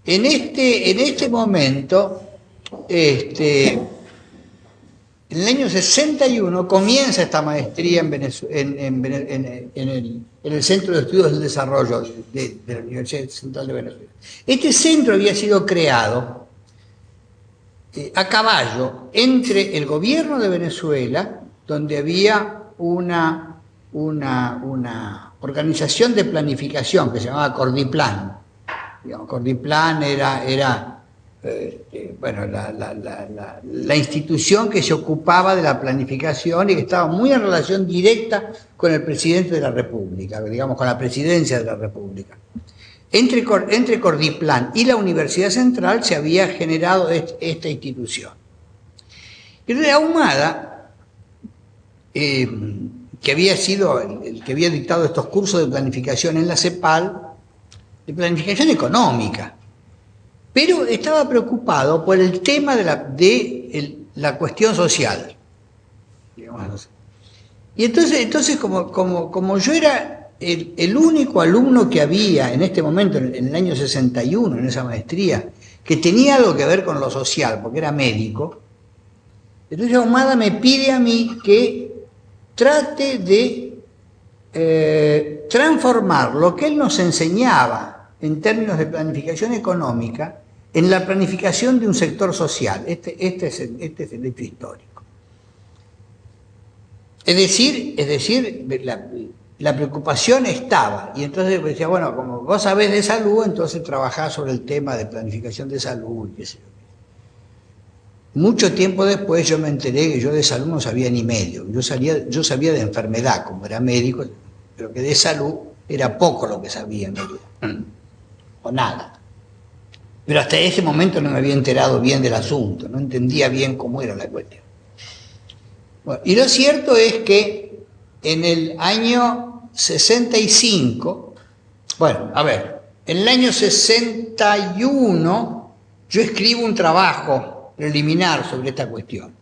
En este momento, en el año 61 comienza esta maestría en el Centro de Estudios del Desarrollo de la Universidad Central de Venezuela. Este centro había sido creado a caballo entre el gobierno de Venezuela, donde había una organización de planificación que se llamaba Cordiplan. Digamos, Cordiplan era la institución que se ocupaba de la planificación y que estaba muy en relación directa con el presidente de la República, digamos, con la presidencia de la República. Entre Cordiplan y la Universidad Central se había generado esta institución. Y Ahumada, que había sido el que había dictado estos cursos de planificación en la CEPAL, de planificación económica, pero estaba preocupado por el tema de la cuestión social, digamos. Y entonces como yo era el único alumno que había en este momento, en el año 61, en esa maestría, que tenía algo que ver con lo social, porque era médico, entonces Ahumada me pide a mí que trate de transformar lo que él nos enseñaba en términos de planificación económica en la planificación de un sector social. Este es el hecho histórico. Es decir, la preocupación estaba, y entonces decía, bueno, como vos sabés de salud, entonces trabajás sobre el tema de planificación de salud, y qué sé yo. Mucho tiempo después yo me enteré que yo de salud no sabía ni medio. Yo sabía de enfermedad, como era médico, pero que de salud era poco lo que sabía en realidad, o nada. Pero hasta ese momento no me había enterado bien del asunto, no entendía bien cómo era la cuestión. Bueno, y lo cierto es que en el año 65, en el año 61 yo escribo un trabajo preliminar sobre esta cuestión.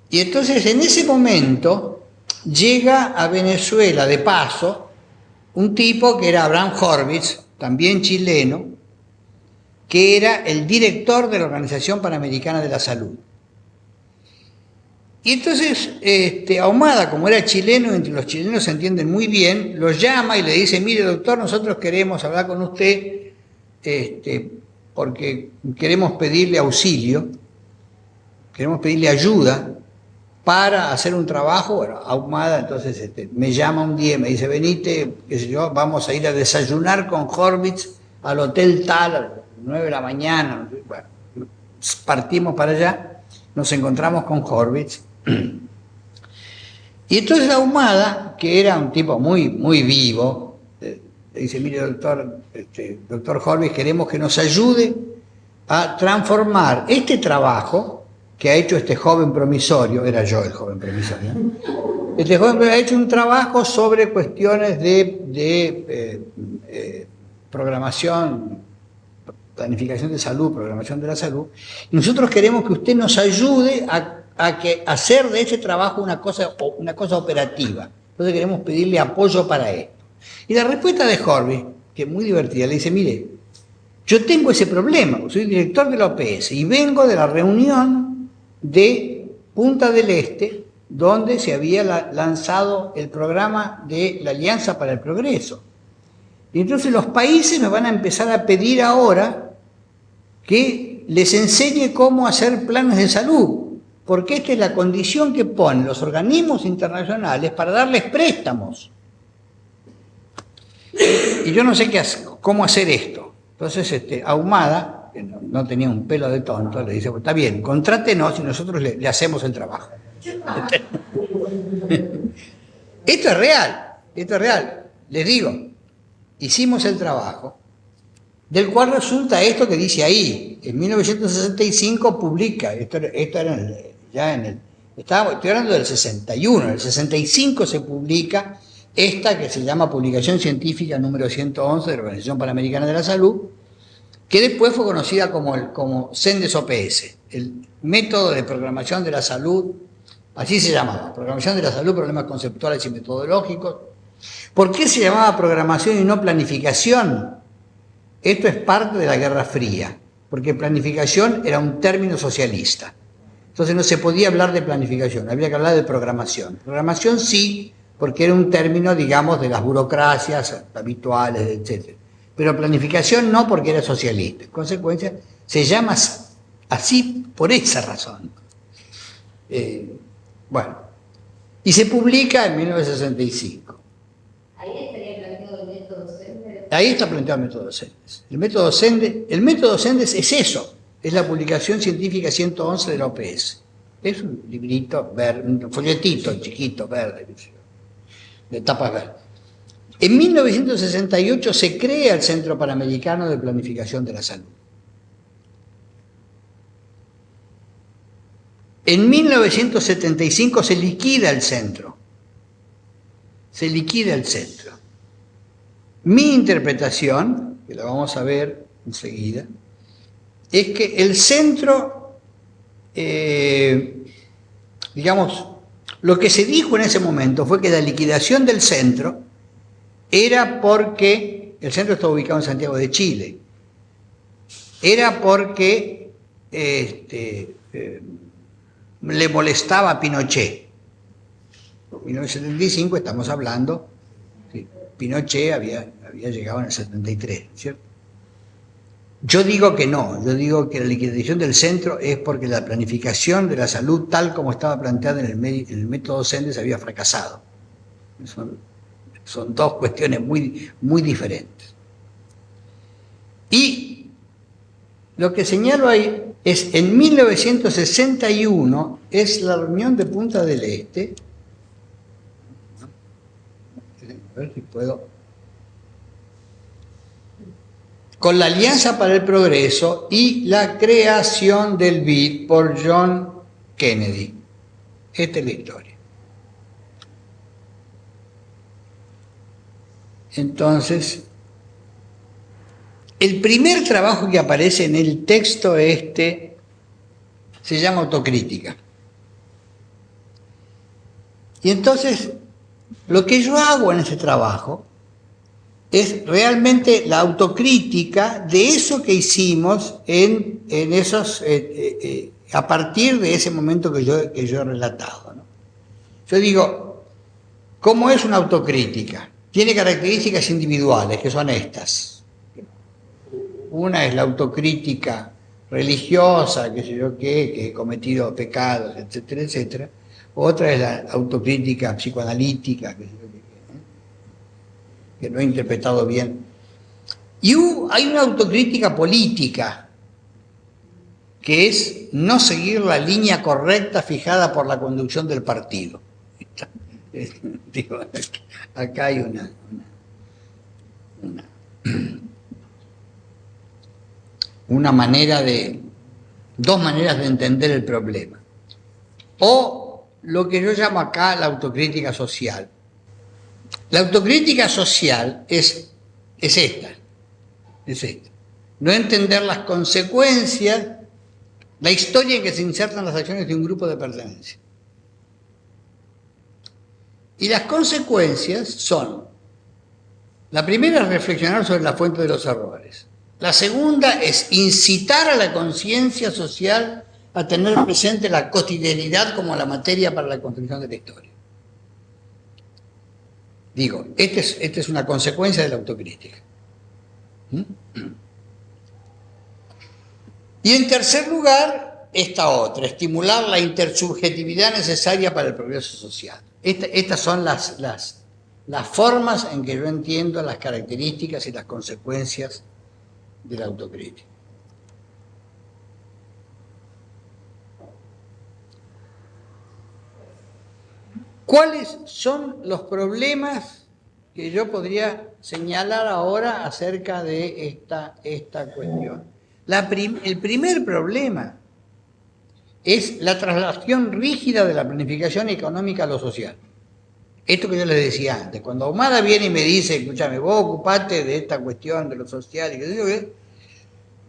Y entonces en ese momento llega a Venezuela de paso un tipo que era Abraham Horvitz, también chileno, que era el director de la Organización Panamericana de la Salud. Y entonces Ahumada, como era chileno, entre los chilenos se entienden muy bien, lo llama y le dice, mire doctor, nosotros queremos hablar con usted porque queremos pedirle auxilio, queremos pedirle ayuda para hacer un trabajo. Bueno, Ahumada entonces me llama un día y me dice, venite, qué sé yo, vamos a ir a desayunar con Horvitz al hotel tal, a las 9 de la mañana. Bueno, partimos para allá, nos encontramos con Horvitz. Y entonces Ahumada, que era un tipo muy, muy vivo, le dice, mire doctor Horvitz, queremos que nos ayude a transformar este trabajo que ha hecho este joven promisorio, era yo el joven promisorio, este joven ha hecho un trabajo sobre cuestiones de programación, planificación de salud, programación de la salud, y nosotros queremos que usted nos ayude a hacer de ese trabajo una cosa operativa. Entonces queremos pedirle apoyo para esto. Y la respuesta de Horvitz, que es muy divertida, le dice, mire, yo tengo ese problema, soy director de la OPS y vengo de la reunión de Punta del Este, donde se había lanzado el programa de la Alianza para el Progreso. Y entonces los países me van a empezar a pedir ahora que les enseñe cómo hacer planes de salud, porque esta es la condición que ponen los organismos internacionales para darles préstamos. Y yo no sé cómo hacer esto. Entonces Ahumada, que no tenía un pelo de tonto, le dice, está bien, contrátenos y nosotros le hacemos el trabajo. Esto es real, les digo, hicimos el trabajo, del cual resulta esto que dice ahí. En 1965 publica, estoy hablando del 61, en el 65 se publica esta que se llama Publicación Científica número 111 de la Organización Panamericana de la Salud, que después fue conocida como CENDES-OPS, el método de programación de la salud, así se llamaba, programación de la salud, problemas conceptuales y metodológicos. ¿Por qué se llamaba programación y no planificación? Esto es parte de la Guerra Fría, porque planificación era un término socialista. Entonces no se podía hablar de planificación, había que hablar de programación. Programación sí, porque era un término, digamos, de las burocracias habituales, etc. Pero planificación no, porque era socialista. En consecuencia, se llama así por esa razón. Bueno, y se publica en 1965. Ahí estaría planteado el método Sender. Ahí está planteado el método Senders. El método Senders es eso, es la publicación científica 111 de la OPS. Es un librito verde, un folletito chiquito, verde, de tapas verdes. En 1968 se crea el Centro Panamericano de Planificación de la Salud. En 1975 se liquida el centro. Se liquida el centro. Mi interpretación, que la vamos a ver enseguida, es que el centro, digamos, lo que se dijo en ese momento fue que la liquidación del centro era porque el centro está ubicado en Santiago de Chile. Era porque le molestaba a Pinochet. En 1975 estamos hablando, sí, Pinochet había llegado en el 73, ¿cierto? Yo digo que no, yo digo que la liquidación del centro es porque la planificación de la salud tal como estaba planteada en el método Senders había fracasado. Son dos cuestiones muy, muy diferentes. Y lo que señalo ahí es, en 1961, es la reunión de Punta del Este. A ver si puedo. Con la Alianza para el Progreso y la creación del BID por John Kennedy. Esta es la historia. Entonces, el primer trabajo que aparece en el texto se llama Autocrítica. Y entonces, lo que yo hago en ese trabajo es realmente la autocrítica de eso que hicimos a partir de ese momento que yo he relatado, ¿no? Yo digo, ¿cómo es una autocrítica? Tiene características individuales, que son estas. Una es la autocrítica religiosa, que he cometido pecados, etcétera, etcétera. Otra es la autocrítica psicoanalítica, que no he interpretado bien. Y hay una autocrítica política, que es no seguir la línea correcta fijada por la conducción del partido. Digo, acá hay dos maneras de entender el problema. O lo que yo llamo acá la autocrítica social. La autocrítica social es esta. No entender las consecuencias, la historia en que se insertan las acciones de un grupo de pertenencia. Y las consecuencias son, la primera es reflexionar sobre la fuente de los errores. La segunda es incitar a la conciencia social a tener presente la cotidianidad como la materia para la construcción de la historia. Digo, esta es una consecuencia de la autocrítica. Y en tercer lugar, esta otra, estimular la intersubjetividad necesaria para el progreso social. Estas son las formas en que yo entiendo las características y las consecuencias de la autocrítica. ¿Cuáles son los problemas que yo podría señalar ahora acerca de esta cuestión? El primer problema es la traslación rígida de la planificación económica a lo social. Esto que yo les decía antes, cuando Ahumada viene y me dice, escúchame, vos ocupate de esta cuestión de lo social,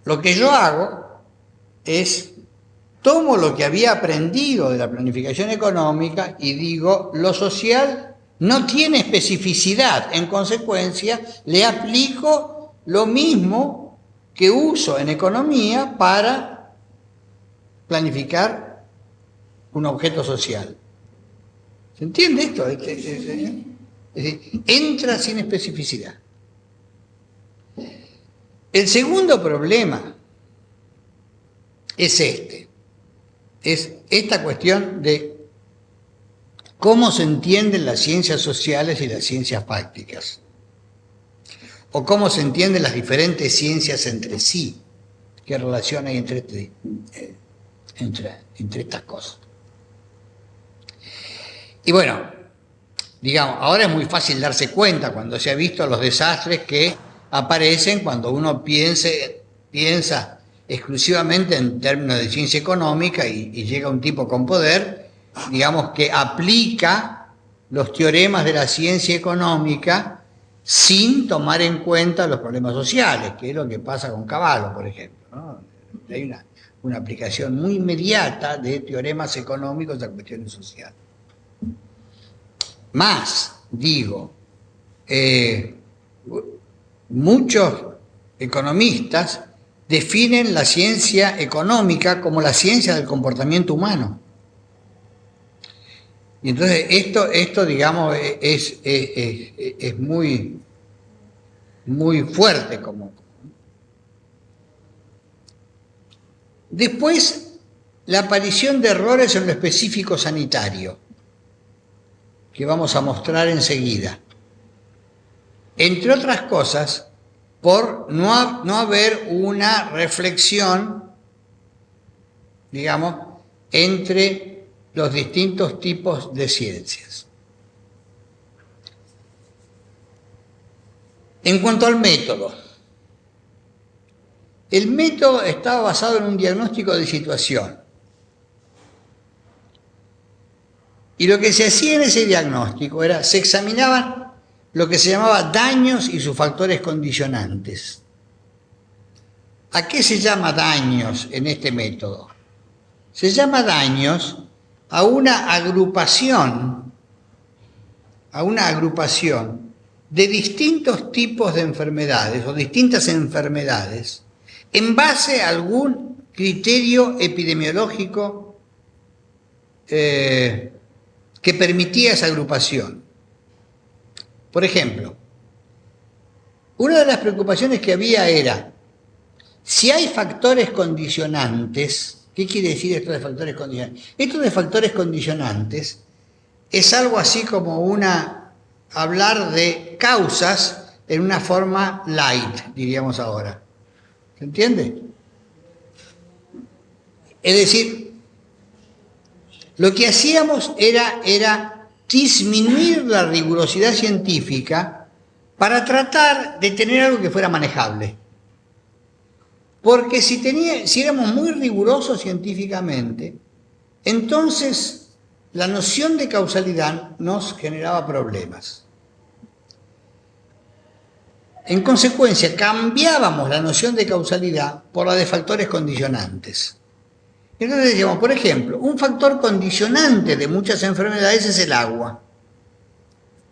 lo que yo hago es, tomo lo que había aprendido de la planificación económica y digo, lo social no tiene especificidad, en consecuencia le aplico lo mismo que uso en economía para planificar un objeto social. ¿Se entiende esto? Es decir, entra sin especificidad. El segundo problema es esta cuestión de cómo se entienden las ciencias sociales y las ciencias prácticas, o cómo se entienden las diferentes ciencias entre sí, qué relación hay entre estas cosas. Y bueno, digamos, ahora es muy fácil darse cuenta cuando se ha visto los desastres que aparecen cuando uno piensa exclusivamente en términos de ciencia económica y llega un tipo con poder, digamos, que aplica los teoremas de la ciencia económica sin tomar en cuenta los problemas sociales, que es lo que pasa con Cavallo, por ejemplo, ¿no? Hay una aplicación muy inmediata de teoremas económicos a cuestiones sociales. Más, digo, muchos economistas definen la ciencia económica como la ciencia del comportamiento humano. Y entonces esto digamos, es muy, muy fuerte. Después, la aparición de errores en lo específico sanitario, que vamos a mostrar enseguida. Entre otras cosas, por no haber una reflexión, digamos, entre los distintos tipos de ciencias. En cuanto al método, el método estaba basado en un diagnóstico de situación. Y lo que se hacía en ese diagnóstico era, se examinaban lo que se llamaba daños y sus factores condicionantes. ¿A qué se llama daños en este método? Se llama daños a una agrupación de distintos tipos de enfermedades o distintas enfermedades en base a algún criterio epidemiológico que permitía esa agrupación. Por ejemplo, una de las preocupaciones que había era, si hay factores condicionantes, ¿qué quiere decir esto de factores condicionantes? Esto de factores condicionantes es algo así como hablar de causas en una forma light, diríamos ahora. ¿Se entiende? Es decir, lo que hacíamos era disminuir la rigurosidad científica para tratar de tener algo que fuera manejable. Porque si éramos muy rigurosos científicamente, entonces la noción de causalidad nos generaba problemas. En consecuencia, cambiábamos la noción de causalidad por la de factores condicionantes. Entonces decíamos, por ejemplo, un factor condicionante de muchas enfermedades es el agua.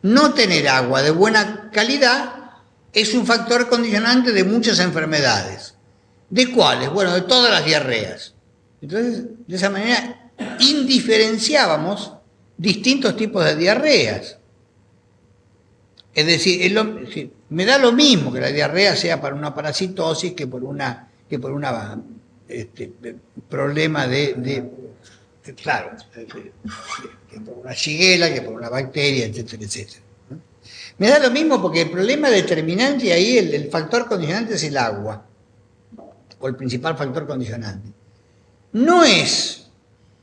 No tener agua de buena calidad es un factor condicionante de muchas enfermedades. ¿De cuáles? Bueno, de todas las diarreas. Entonces, de esa manera, indiferenciábamos distintos tipos de diarreas. Es decir, me da lo mismo que la diarrea sea para una parasitosis que por una problema claro, que por una shigella, que por una bacteria, etcétera, etcétera. Me da lo mismo porque el problema determinante ahí, el factor condicionante es el agua, o el principal factor condicionante. No es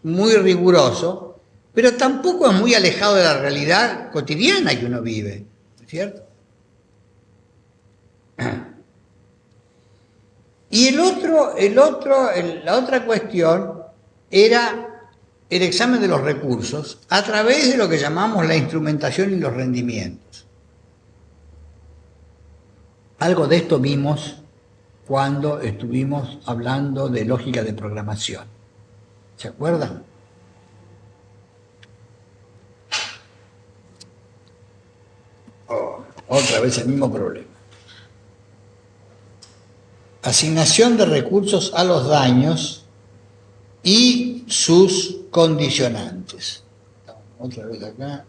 muy riguroso, pero tampoco es muy alejado de la realidad cotidiana que uno vive, ¿cierto? Y la otra cuestión era el examen de los recursos a través de lo que llamamos la instrumentación y los rendimientos. Algo de esto vimos cuando estuvimos hablando de lógica de programación. ¿Se acuerdan? Otra vez el mismo problema. asignación de recursos a los daños y sus condicionantes. Otra vez acá.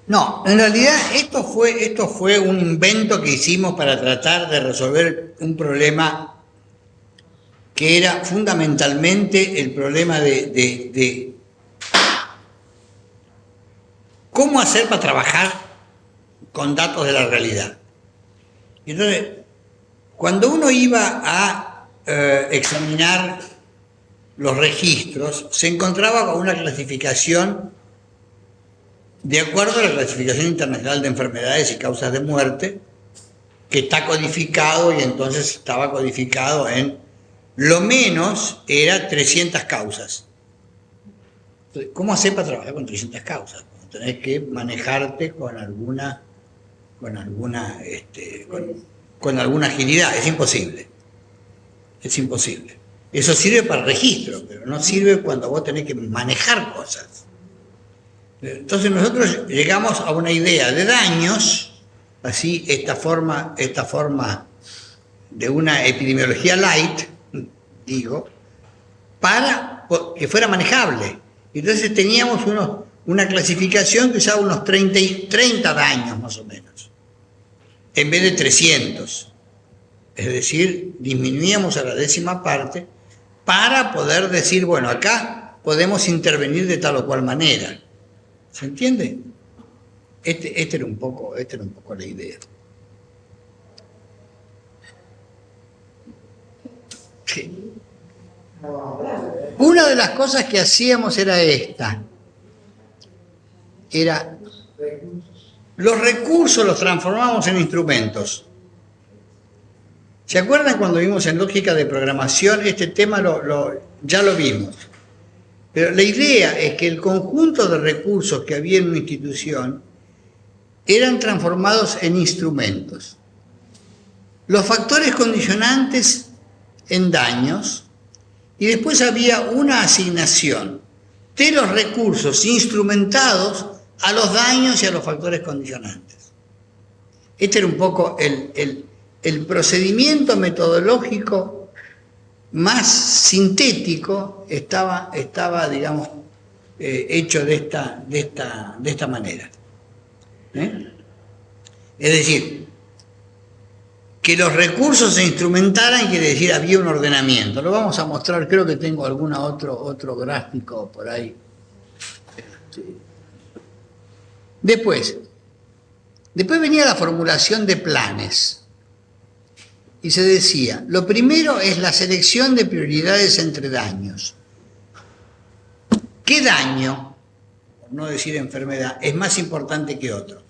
No, en realidad esto fue un invento que hicimos para tratar de resolver un problema que era fundamentalmente el problema de cómo hacer para trabajar con datos de la realidad. Entonces, cuando uno iba a examinar los registros, se encontraba con una clasificación de acuerdo a la clasificación internacional de enfermedades y causas de muerte, que está codificado, y entonces estaba codificado en lo menos era 300 causas. Entonces, ¿cómo hacer para trabajar con 300 causas? Tenés que manejarte con alguna agilidad. Es imposible. Es imposible. Eso sirve para el registro, pero no sirve cuando vos tenés que manejar cosas. Entonces nosotros llegamos a una idea de daños, así esta forma de una epidemiología light, digo, para que fuera manejable. Entonces teníamos una clasificación que usaba unos 30 daños más o menos, en vez de 300. Es decir, disminuíamos a la 10ª parte para poder decir, bueno, acá podemos intervenir de tal o cual manera. ¿Se entiende? Esta era un poco la idea. Sí. Una de las cosas que hacíamos era esta. Los recursos los transformamos en instrumentos. ¿Se acuerdan cuando vimos en lógica de programación? Este tema ya lo vimos. Pero la idea es que el conjunto de recursos que había en una institución eran transformados en instrumentos. Los factores condicionantes en daños, y después había una asignación de los recursos instrumentados a los daños y a los factores condicionantes. Este era un poco el procedimiento metodológico más sintético, estaba digamos, hecho de esta manera. Es decir, que los recursos se instrumentaran quiere decir había un ordenamiento. Lo vamos a mostrar, creo que tengo otro gráfico por ahí. Después venía la formulación de planes. Y se decía, lo primero es la selección de prioridades entre daños. ¿Qué daño, por no decir enfermedad, es más importante que otro?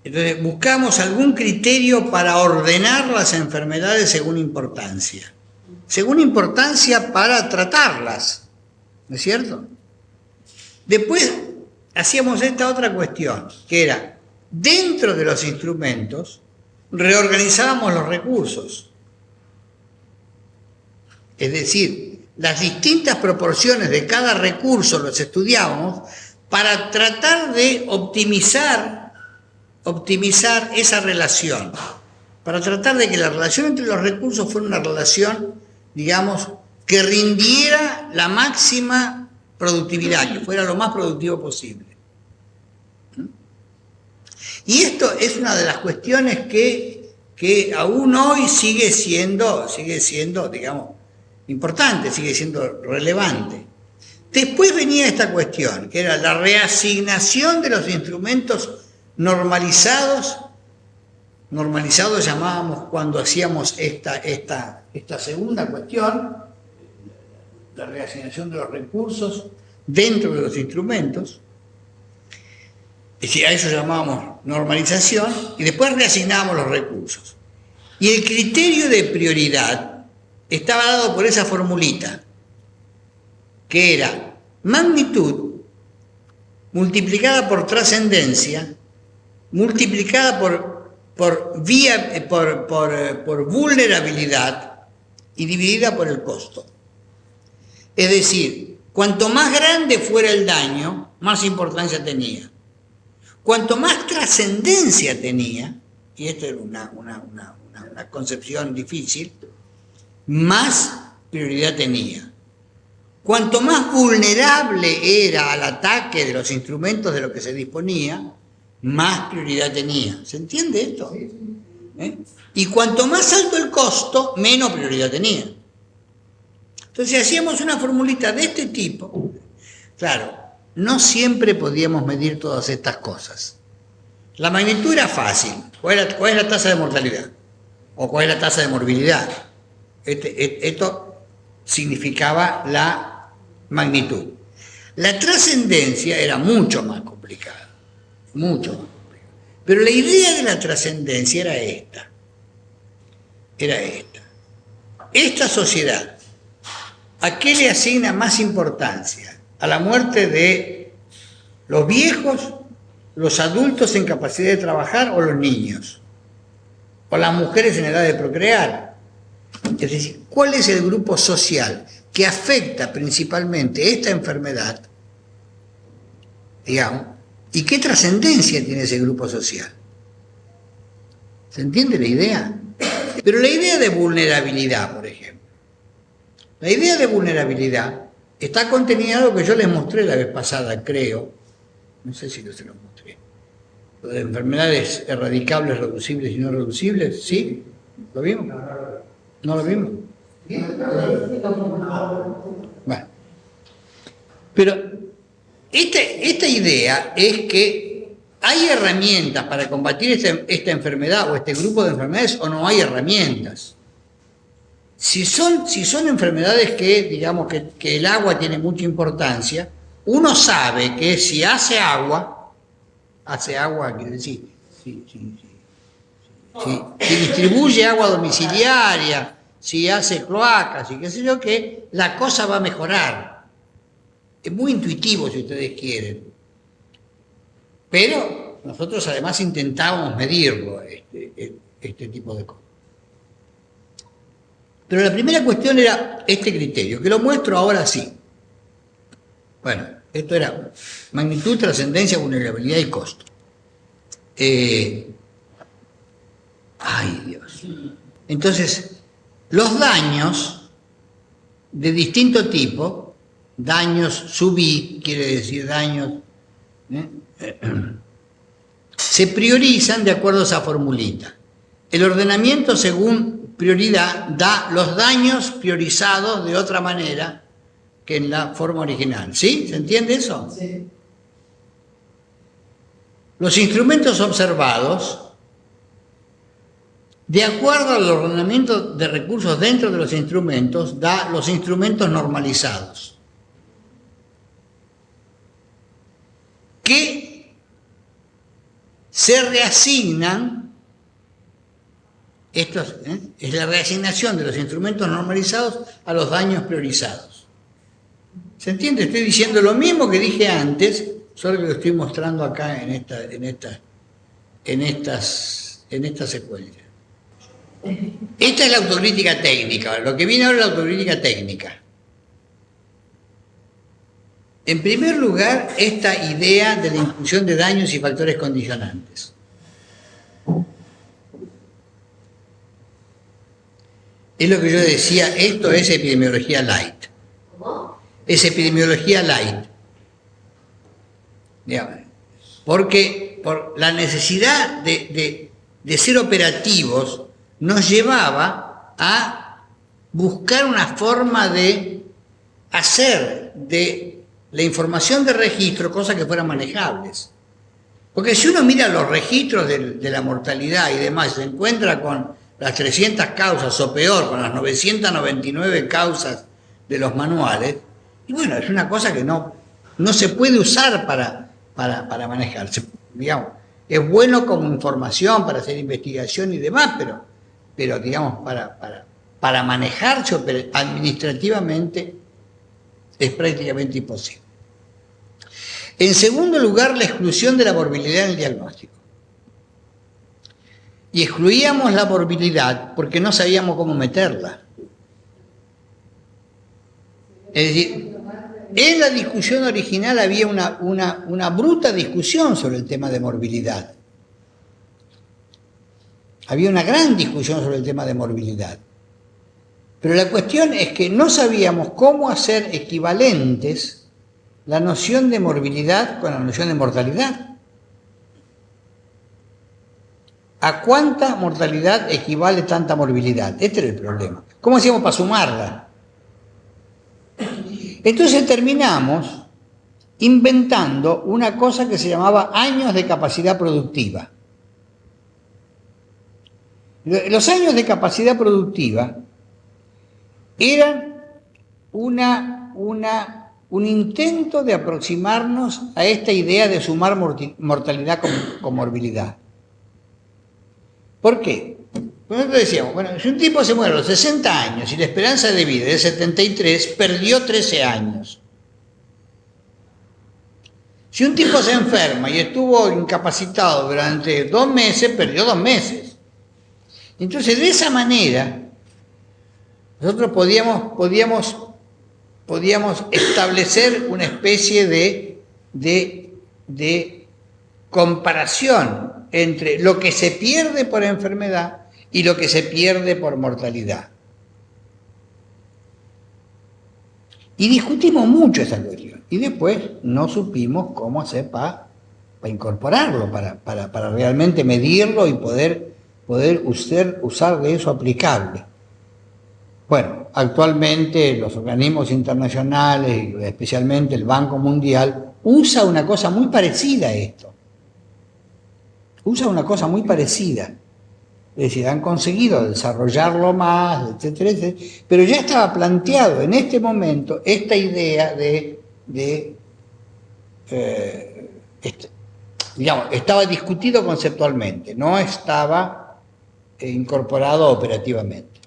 Entonces buscamos algún criterio para ordenar las enfermedades según importancia. Según importancia para tratarlas, ¿no es cierto? Después hacíamos esta otra cuestión, que era, dentro de los instrumentos, reorganizábamos los recursos. Es decir, las distintas proporciones de cada recurso los estudiábamos para tratar de optimizar esa relación, para tratar de que la relación entre los recursos fuera una relación, digamos, que rindiera la máxima productividad, que fuera lo más productivo posible. Y esto es una de las cuestiones que aún hoy sigue siendo, digamos, importante, sigue siendo relevante. Después venía esta cuestión, que era la reasignación de los instrumentos normalizados llamábamos cuando hacíamos esta segunda cuestión, la reasignación de los recursos dentro de los instrumentos. A eso llamábamos normalización, y después reasignábamos los recursos. Y el criterio de prioridad estaba dado por esa formulita, que era magnitud multiplicada por trascendencia, multiplicada por vulnerabilidad y dividida por el costo. Es decir, cuanto más grande fuera el daño, más importancia tenía. Cuanto más trascendencia tenía, y esto era una concepción difícil, más prioridad tenía. Cuanto más vulnerable era al ataque de los instrumentos de los que se disponía, más prioridad tenía. ¿Se entiende esto? Y cuanto más alto el costo, menos prioridad tenía. Entonces hacíamos una formulita de este tipo. Claro, no siempre podíamos medir todas estas cosas. La magnitud era fácil. ¿Cuál es la tasa de mortalidad? ¿O cuál es la tasa de morbilidad? Esto significaba la magnitud. La trascendencia era mucho más complicada. Mucho más complicada. Pero la idea de la trascendencia era esta. Era esta. Esta sociedad, ¿a qué le asigna más importancia? ¿A la muerte de los viejos, los adultos en capacidad de trabajar o los niños? ¿O las mujeres en edad de procrear? Es decir, ¿cuál es el grupo social que afecta principalmente esta enfermedad? Digamos, ¿y qué trascendencia tiene ese grupo social? ¿Se entiende la idea? Pero la idea de vulnerabilidad, por ejemplo. La idea de vulnerabilidad está contenida en algo que yo les mostré la vez pasada, creo. No sé si se lo mostré. Lo de enfermedades erradicables, reducibles y no reducibles, ¿sí? ¿Lo vimos? ¿No lo vimos? Bueno. Pero esta idea es que ¿hay herramientas para combatir esta enfermedad o este grupo de enfermedades o no hay herramientas? Si son enfermedades que, digamos, que el agua tiene mucha importancia, uno sabe que si hace agua, quiere decir, si distribuye agua domiciliaria, si hace cloacas y qué sé yo qué, la cosa va a mejorar. Es muy intuitivo si ustedes quieren. Pero nosotros además intentábamos medirlo, este tipo de cosas. Pero la primera cuestión era este criterio, que lo muestro ahora sí. Bueno, esto era magnitud, trascendencia, vulnerabilidad y costo. Ay, Dios. Entonces, los daños de distinto tipo, daños sub-I, quiere decir daños, se priorizan de acuerdo a esa formulita. El ordenamiento según prioridad da los daños priorizados de otra manera que en la forma original. ¿Sí? ¿Se entiende eso? Sí. Los instrumentos observados, de acuerdo al ordenamiento de recursos dentro de los instrumentos, da los instrumentos normalizados, que se reasignan, es la reasignación de los instrumentos normalizados a los daños priorizados. ¿Se entiende? Estoy diciendo lo mismo que dije antes, solo que lo estoy mostrando acá en esta secuencia. Esta es la autocrítica técnica. Lo que viene ahora es la autocrítica técnica. En primer lugar, esta idea de la inclusión de daños y factores condicionantes. Es lo que yo decía, esto es epidemiología light. ¿Cómo? Es epidemiología light. Digamos, porque por la necesidad de ser operativos nos llevaba a buscar una forma de hacer de la información de registro cosas que fueran manejables. Porque si uno mira los registros de la mortalidad y demás, se encuentra con las 300 causas o peor, con las 999 causas de los manuales, y bueno, es una cosa que no se puede usar para manejarse. Digamos, es bueno como información para hacer investigación y demás, pero digamos, para manejarse administrativamente es prácticamente imposible. En segundo lugar, la exclusión de la morbilidad en el diagnóstico. Y excluíamos la morbilidad porque no sabíamos cómo meterla. Es decir, en la discusión original había una bruta discusión sobre el tema de morbilidad. Había una gran discusión sobre el tema de morbilidad. Pero la cuestión es que no sabíamos cómo hacer equivalentes la noción de morbilidad con la noción de mortalidad. ¿A cuánta mortalidad equivale tanta morbilidad? Este era el problema. ¿Cómo hacíamos para sumarla? Entonces terminamos inventando una cosa que se llamaba años de capacidad productiva. Los años de capacidad productiva eran un intento de aproximarnos a esta idea de sumar mortalidad con morbilidad. ¿Por qué? Nosotros decíamos, bueno, si un tipo se muere a los 60 años y la esperanza de vida es 73, perdió 13 años. Si un tipo se enferma y estuvo incapacitado durante 2 meses, perdió 2 meses. Entonces, de esa manera, nosotros podíamos establecer una especie de comparación entre lo que se pierde por enfermedad y lo que se pierde por mortalidad. Y discutimos mucho esa cuestión. Y después no supimos cómo hacer para incorporarlo, para realmente medirlo y poder usar de eso aplicable. Bueno, actualmente los organismos internacionales, especialmente el Banco Mundial, usa una cosa muy parecida a esto. Usa una cosa muy parecida. Es decir, han conseguido desarrollarlo más, etcétera, etcétera, pero ya estaba planteado en este momento esta idea estaba discutido conceptualmente, no estaba incorporado operativamente.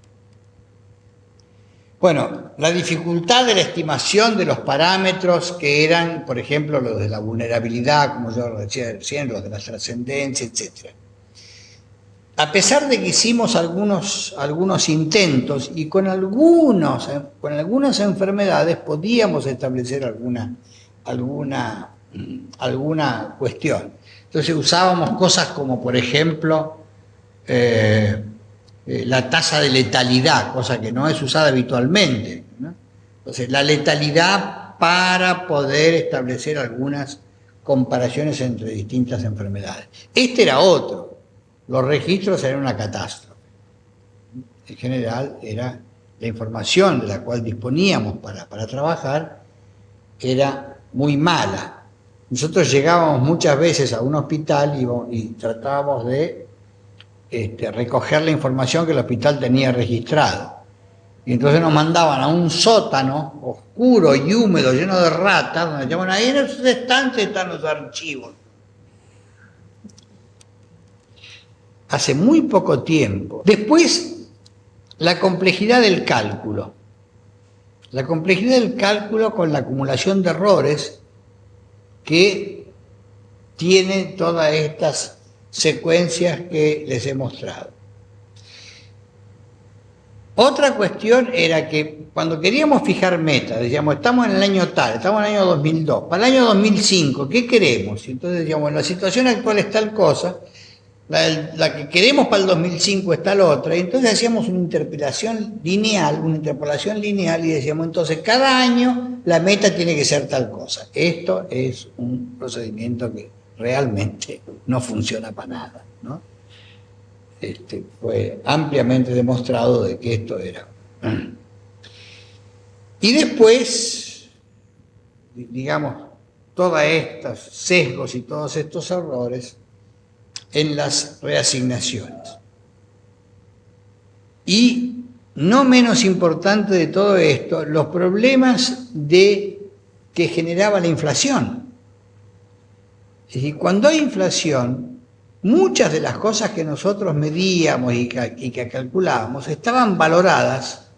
Bueno, la dificultad de la estimación de los parámetros que eran, por ejemplo, los de la vulnerabilidad, como yo decía recién, los de la trascendencia, etc. A pesar de que hicimos algunos intentos y con algunas enfermedades podíamos establecer alguna cuestión. Entonces usábamos cosas como, por ejemplo, la tasa de letalidad, cosa que no es usada habitualmente, ¿no? Entonces, la letalidad para poder establecer algunas comparaciones entre distintas enfermedades. Este era otro. Los registros eran una catástrofe. En general, era la información de la cual disponíamos para trabajar era muy mala. Nosotros llegábamos muchas veces a un hospital y tratábamos de recoger la información que el hospital tenía registrado. Y entonces nos mandaban a un sótano oscuro y húmedo, lleno de ratas, donde llamaban, ahí en esos estantes están los archivos. Hace muy poco tiempo. Después, la complejidad del cálculo. La complejidad del cálculo con la acumulación de errores que tiene todas estas secuencias que les he mostrado. Otra cuestión era que cuando queríamos fijar metas, decíamos, estamos en el año tal, estamos en el año 2002, para el año 2005, ¿qué queremos? Y entonces decíamos, en la situación actual es tal cosa, la que queremos para el 2005 es tal otra, y entonces hacíamos una interpolación lineal y decíamos, entonces cada año la meta tiene que ser tal cosa. Esto es un procedimiento que realmente no funciona para nada, ¿no? Fue ampliamente demostrado de que esto era. Y después, digamos, todos estos sesgos y todos estos errores en las reasignaciones. Y no menos importante de todo esto, los problemas que generaba la inflación. Es decir, cuando hay inflación, muchas de las cosas que nosotros medíamos y que calculábamos estaban valoradas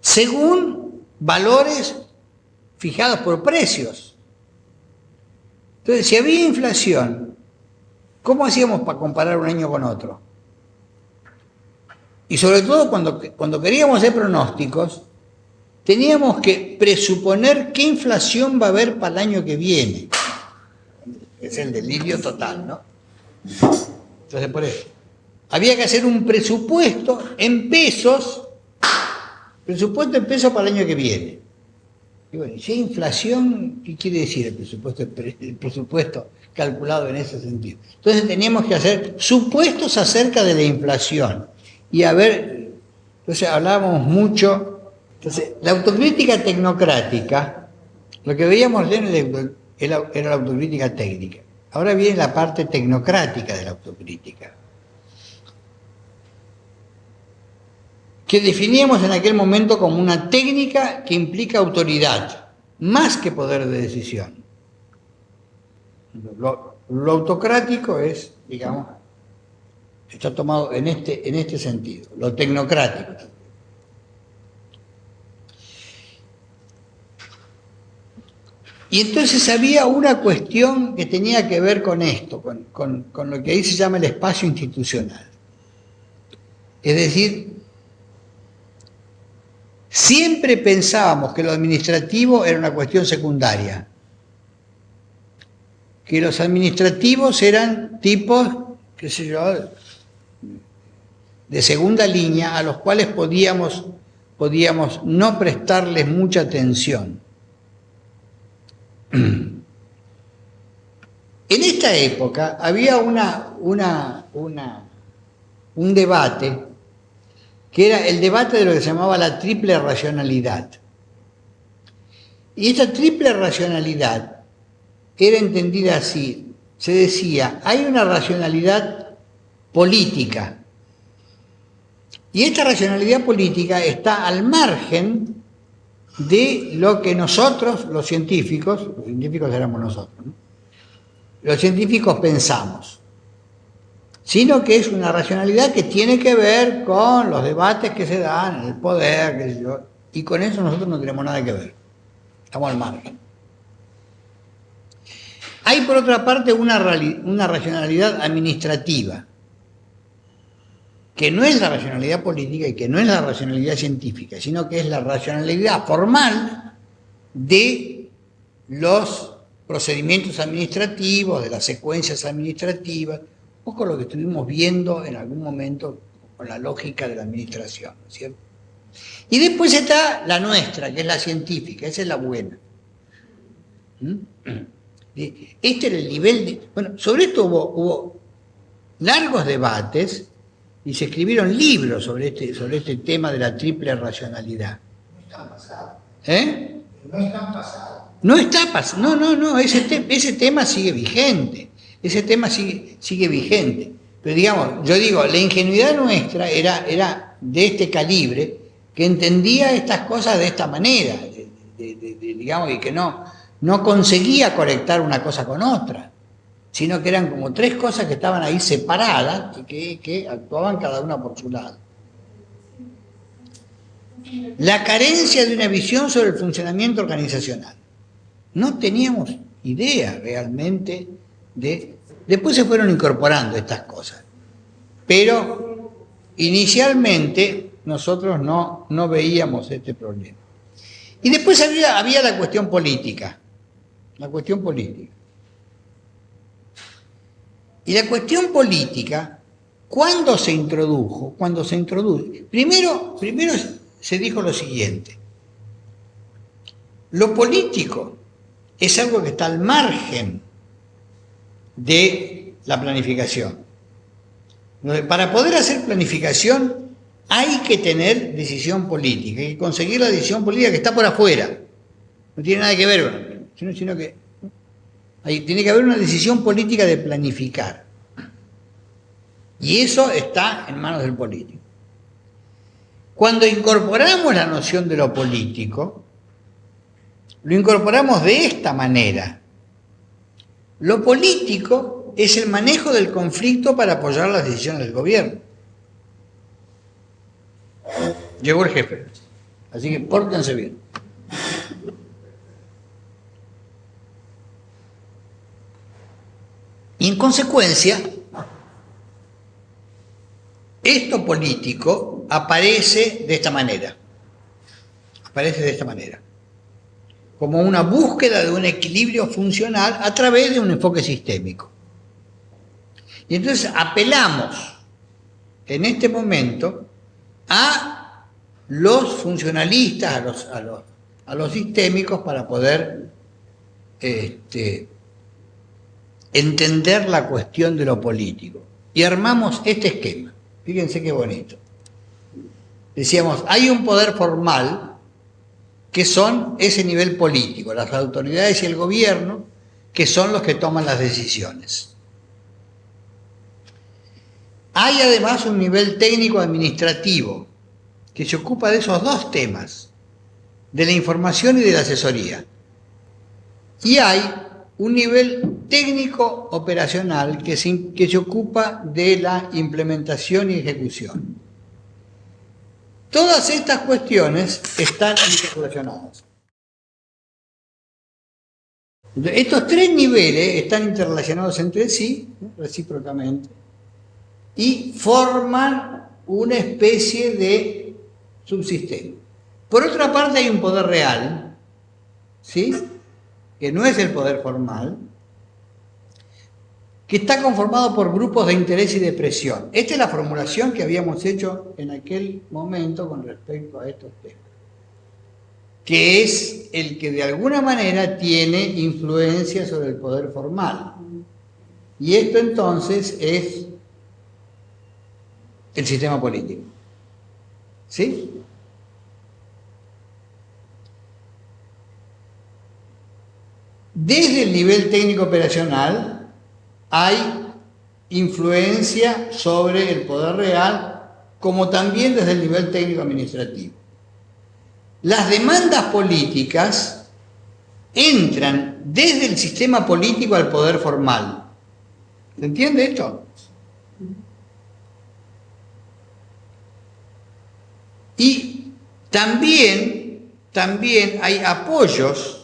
según valores fijados por precios. Entonces, si había inflación, ¿cómo hacíamos para comparar un año con otro? Y sobre todo cuando queríamos hacer pronósticos, teníamos que presuponer qué inflación va a haber para el año que viene. Es el delirio total, ¿no? Entonces, por eso, había que hacer un presupuesto en pesos para el año que viene. Y bueno, si hay inflación, ¿qué quiere decir el presupuesto calculado en ese sentido? Entonces teníamos que hacer supuestos acerca de la inflación. Y a ver, entonces hablábamos mucho. Entonces, la autocrítica tecnocrática, lo que veíamos era la autocrítica técnica. Ahora viene la parte tecnocrática de la autocrítica, que definíamos en aquel momento como una técnica que implica autoridad, más que poder de decisión. Lo autocrático es, digamos, está tomado en este sentido, lo tecnocrático. Y entonces había una cuestión que tenía que ver con esto, con lo que ahí se llama el espacio institucional. Es decir, siempre pensábamos que lo administrativo era una cuestión secundaria, que los administrativos eran tipos, qué sé yo, de segunda línea a los cuales podíamos no prestarles mucha atención. En esta época había un debate que era el debate de lo que se llamaba la triple racionalidad. Y esta triple racionalidad era entendida así. Se decía, hay una racionalidad política. Y esta racionalidad política está al margen de lo que nosotros, los científicos éramos nosotros, ¿no? Los científicos pensamos, sino que es una racionalidad que tiene que ver con los debates que se dan en el poder, qué sé yo, y con eso nosotros no tenemos nada que ver, estamos al margen. Hay por otra parte una racionalidad administrativa, que no es la racionalidad política y que no es la racionalidad científica, sino que es la racionalidad formal de los procedimientos administrativos, de las secuencias administrativas, un poco lo que estuvimos viendo en algún momento con la lógica de la administración, ¿no es cierto? Y después está la nuestra, que es la científica, esa es la buena. Este era el nivel de... Bueno, sobre esto hubo largos debates y se escribieron libros sobre este tema de la triple racionalidad. No están pasados. No están pasados. No está pasado. No, ese tema sigue vigente. Ese tema sigue vigente. Pero digamos, yo digo, la ingenuidad nuestra era de este calibre, que entendía estas cosas de esta manera, digamos, y que no conseguía conectar una cosa con otra, sino que eran como tres cosas que estaban ahí separadas y que actuaban cada una por su lado. La carencia de una visión sobre el funcionamiento organizacional. No teníamos idea realmente de... Después se fueron incorporando estas cosas, pero inicialmente nosotros no veíamos este problema. Y después había la cuestión política. La cuestión política. Y la cuestión política, ¿cuándo se introdujo? Primero se dijo lo siguiente: lo político es algo que está al margen de la planificación. Para poder hacer planificación hay que tener decisión política, hay que conseguir la decisión política que está por afuera. No tiene nada que ver, sino que tiene que haber una decisión política de planificar. Y eso está en manos del político. Cuando incorporamos la noción de lo político, lo incorporamos de esta manera. Lo político es el manejo del conflicto para apoyar las decisiones del gobierno. Llegó el jefe, así que pórtense bien. Y en consecuencia, esto político aparece de esta manera. Como una búsqueda de un equilibrio funcional a través de un enfoque sistémico. Y entonces apelamos en este momento a los funcionalistas, a los sistémicos para poder entender la cuestión de lo político. Y armamos este esquema. Fíjense qué bonito. Decíamos, hay un poder formal que son ese nivel político, las autoridades y el gobierno, que son los que toman las decisiones. Hay además un nivel técnico administrativo que se ocupa de esos dos temas, de la información y de la asesoría. Y hay un nivel técnico operacional que se ocupa de la implementación y ejecución. Todas estas cuestiones están interrelacionadas. Estos tres niveles están interrelacionados entre sí, recíprocamente, y forman una especie de subsistema. Por otra parte hay un poder real, ¿sí?, que no es el poder formal, que está conformado por grupos de interés y de presión. Esta es la formulación que habíamos hecho en aquel momento con respecto a estos temas, que es el que de alguna manera tiene influencia sobre el poder formal. Y esto entonces es el sistema político. ¿Sí? Desde el nivel técnico operacional hay influencia sobre el poder real, como también desde el nivel técnico administrativo. Las demandas políticas entran desde el sistema político al poder formal. ¿Se entiende esto? Y también hay apoyos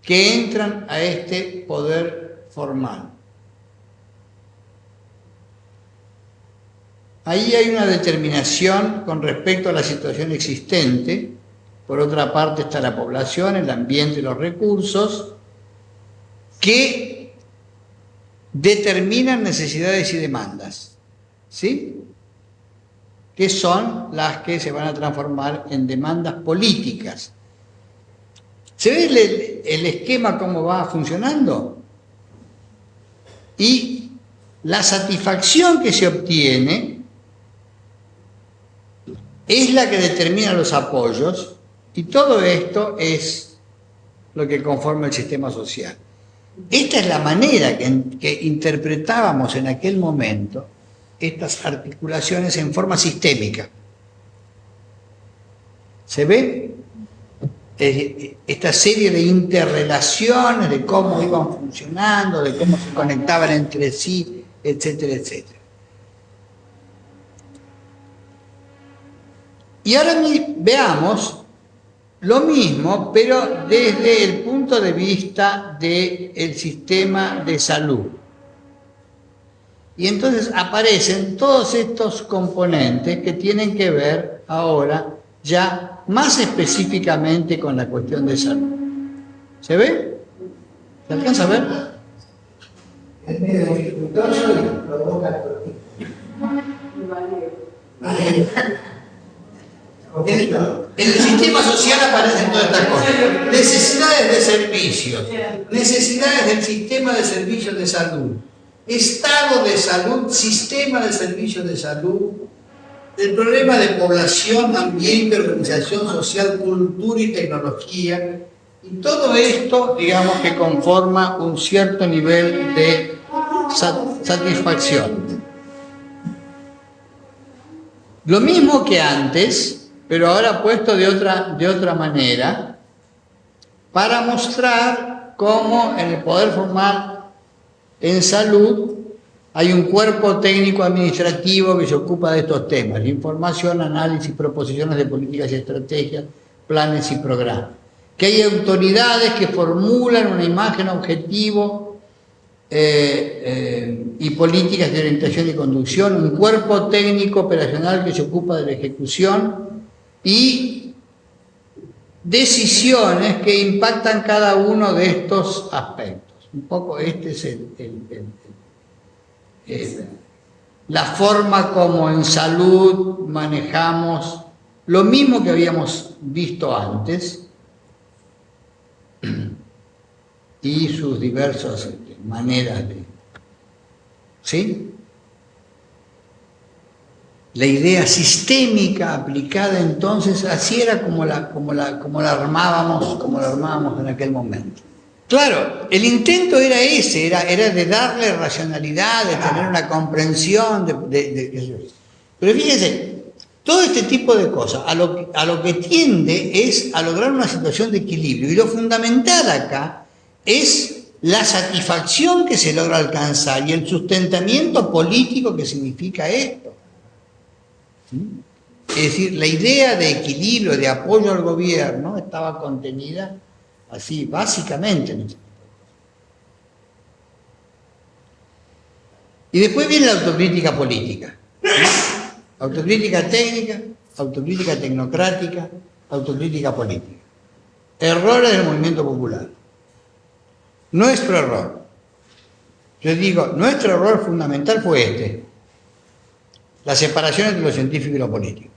que entran a este poder formal. Ahí hay una determinación con respecto a la situación existente. Por otra parte está la población, el ambiente y los recursos, que determinan necesidades y demandas, ¿sí?, que son las que se van a transformar en demandas políticas. ¿Se ve el esquema cómo va funcionando? Y la satisfacción que se obtiene es la que determina los apoyos, y todo esto es lo que conforma el sistema social. Esta es la manera que interpretábamos en aquel momento estas articulaciones en forma sistémica. ¿Se ve? Esta serie de interrelaciones, de cómo iban funcionando, de cómo se conectaban entre sí, etcétera, etcétera. Y ahora veamos lo mismo, pero desde el punto de vista del sistema de salud. Y entonces aparecen todos estos componentes que tienen que ver ahora ya más específicamente con la cuestión de salud. ¿Se ve? ¿Se alcanza a ver? Es medio dificultoso y provoca En el sistema social aparecen todas estas cosas. Necesidades de servicios, necesidades del sistema de servicios de salud, estado de salud, sistema de servicios de salud, el problema de población, ambiente, organización social, cultura y tecnología, y todo esto, digamos, que conforma un cierto nivel de satisfacción. Lo mismo que antes, pero ahora puesto de otra manera, para mostrar cómo en el poder formal en salud hay un cuerpo técnico administrativo que se ocupa de estos temas: información, análisis, proposiciones de políticas y estrategias, planes y programas. Que hay autoridades que formulan una imagen objetivo y políticas de orientación y conducción, un cuerpo técnico operacional que se ocupa de la ejecución y decisiones que impactan cada uno de estos aspectos. Un poco este es la forma como en salud manejamos lo mismo que habíamos visto antes y sus diversas maneras de... ¿Sí? La idea sistémica aplicada entonces, así era como la armábamos en aquel momento. Claro, el intento era ese, era de darle racionalidad, de tener una comprensión, pero fíjense, todo este tipo de cosas a lo que tiende es a lograr una situación de equilibrio, y lo fundamental acá es la satisfacción que se logra alcanzar y el sustentamiento político que significa esto. Es decir, la idea de equilibrio, de apoyo al gobierno, estaba contenida así, básicamente. Y después viene la autocrítica política. Autocrítica técnica, autocrítica tecnocrática, autocrítica política. Errores del movimiento popular. Nuestro error. Yo digo, nuestro error fundamental fue este. La separación entre lo científico y lo político.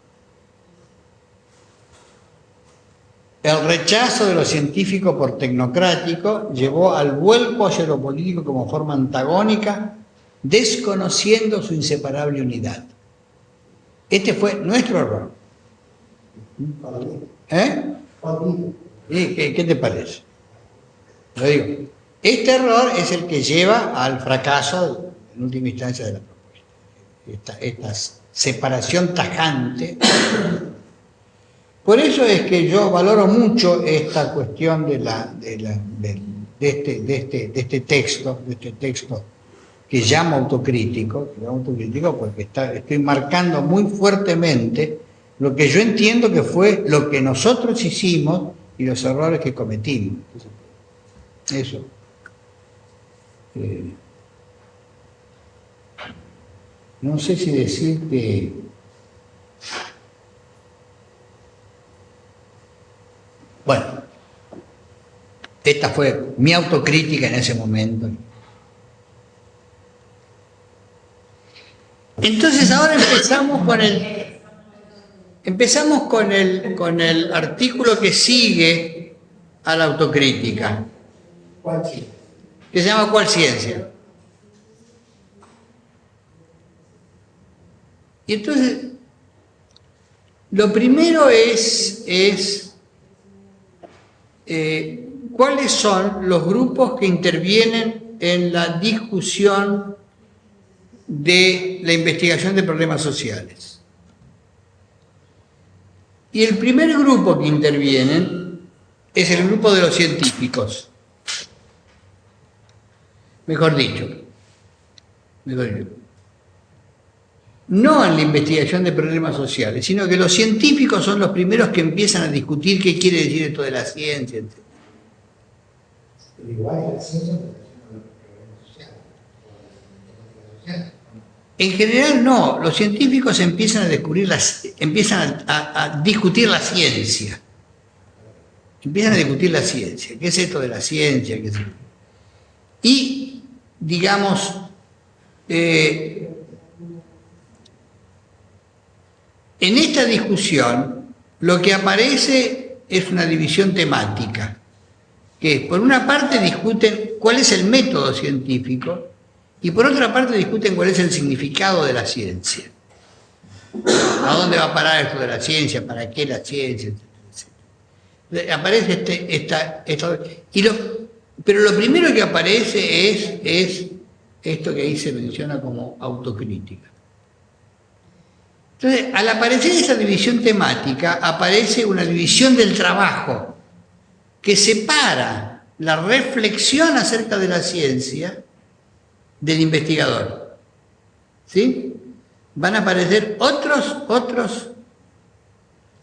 El rechazo de lo científico por tecnocrático llevó al vuelco hacia lo político como forma antagónica, desconociendo su inseparable unidad. Este fue nuestro error. ¿Qué te parece? Lo digo. Este error es el que lleva al fracaso, en última instancia, de la propuesta. Esta separación tajante. Por eso es que yo valoro mucho esta cuestión de este texto que llamo autocrítico, porque estoy marcando muy fuertemente lo que yo entiendo que fue lo que nosotros hicimos y los errores que cometimos. Eso. No sé si decirte... Bueno, esta fue mi autocrítica en ese momento. Entonces ahora empezamos con el artículo que sigue a la autocrítica. ¿Cuál ciencia? Que se llama ¿Cuál ciencia? Y entonces, lo primero es cuáles son los grupos que intervienen en la discusión de la investigación de problemas sociales. Y el primer grupo que intervienen es el grupo de los científicos. Mejor dicho. No en la investigación de problemas sociales, sino que los científicos son los primeros que empiezan a discutir qué quiere decir esto de la ciencia, etc. Pero igual la ciencia no relaciona con los problemas sociales, con la temática social. En general no, los científicos empiezan a discutir la ciencia. Empiezan a discutir la ciencia. ¿Qué es esto de la ciencia? ¿Qué es esto? Y, digamos, en esta discusión lo que aparece es una división temática, que por una parte discuten cuál es el método científico y por otra parte discuten cuál es el significado de la ciencia. ¿A dónde va a parar esto de la ciencia? ¿Para qué la ciencia? Etcétera. Aparece pero lo primero que aparece es esto que ahí se menciona como autocrítica. Entonces, al aparecer esa división temática, aparece una división del trabajo que separa la reflexión acerca de la ciencia del investigador. ¿Sí? Van a aparecer otros,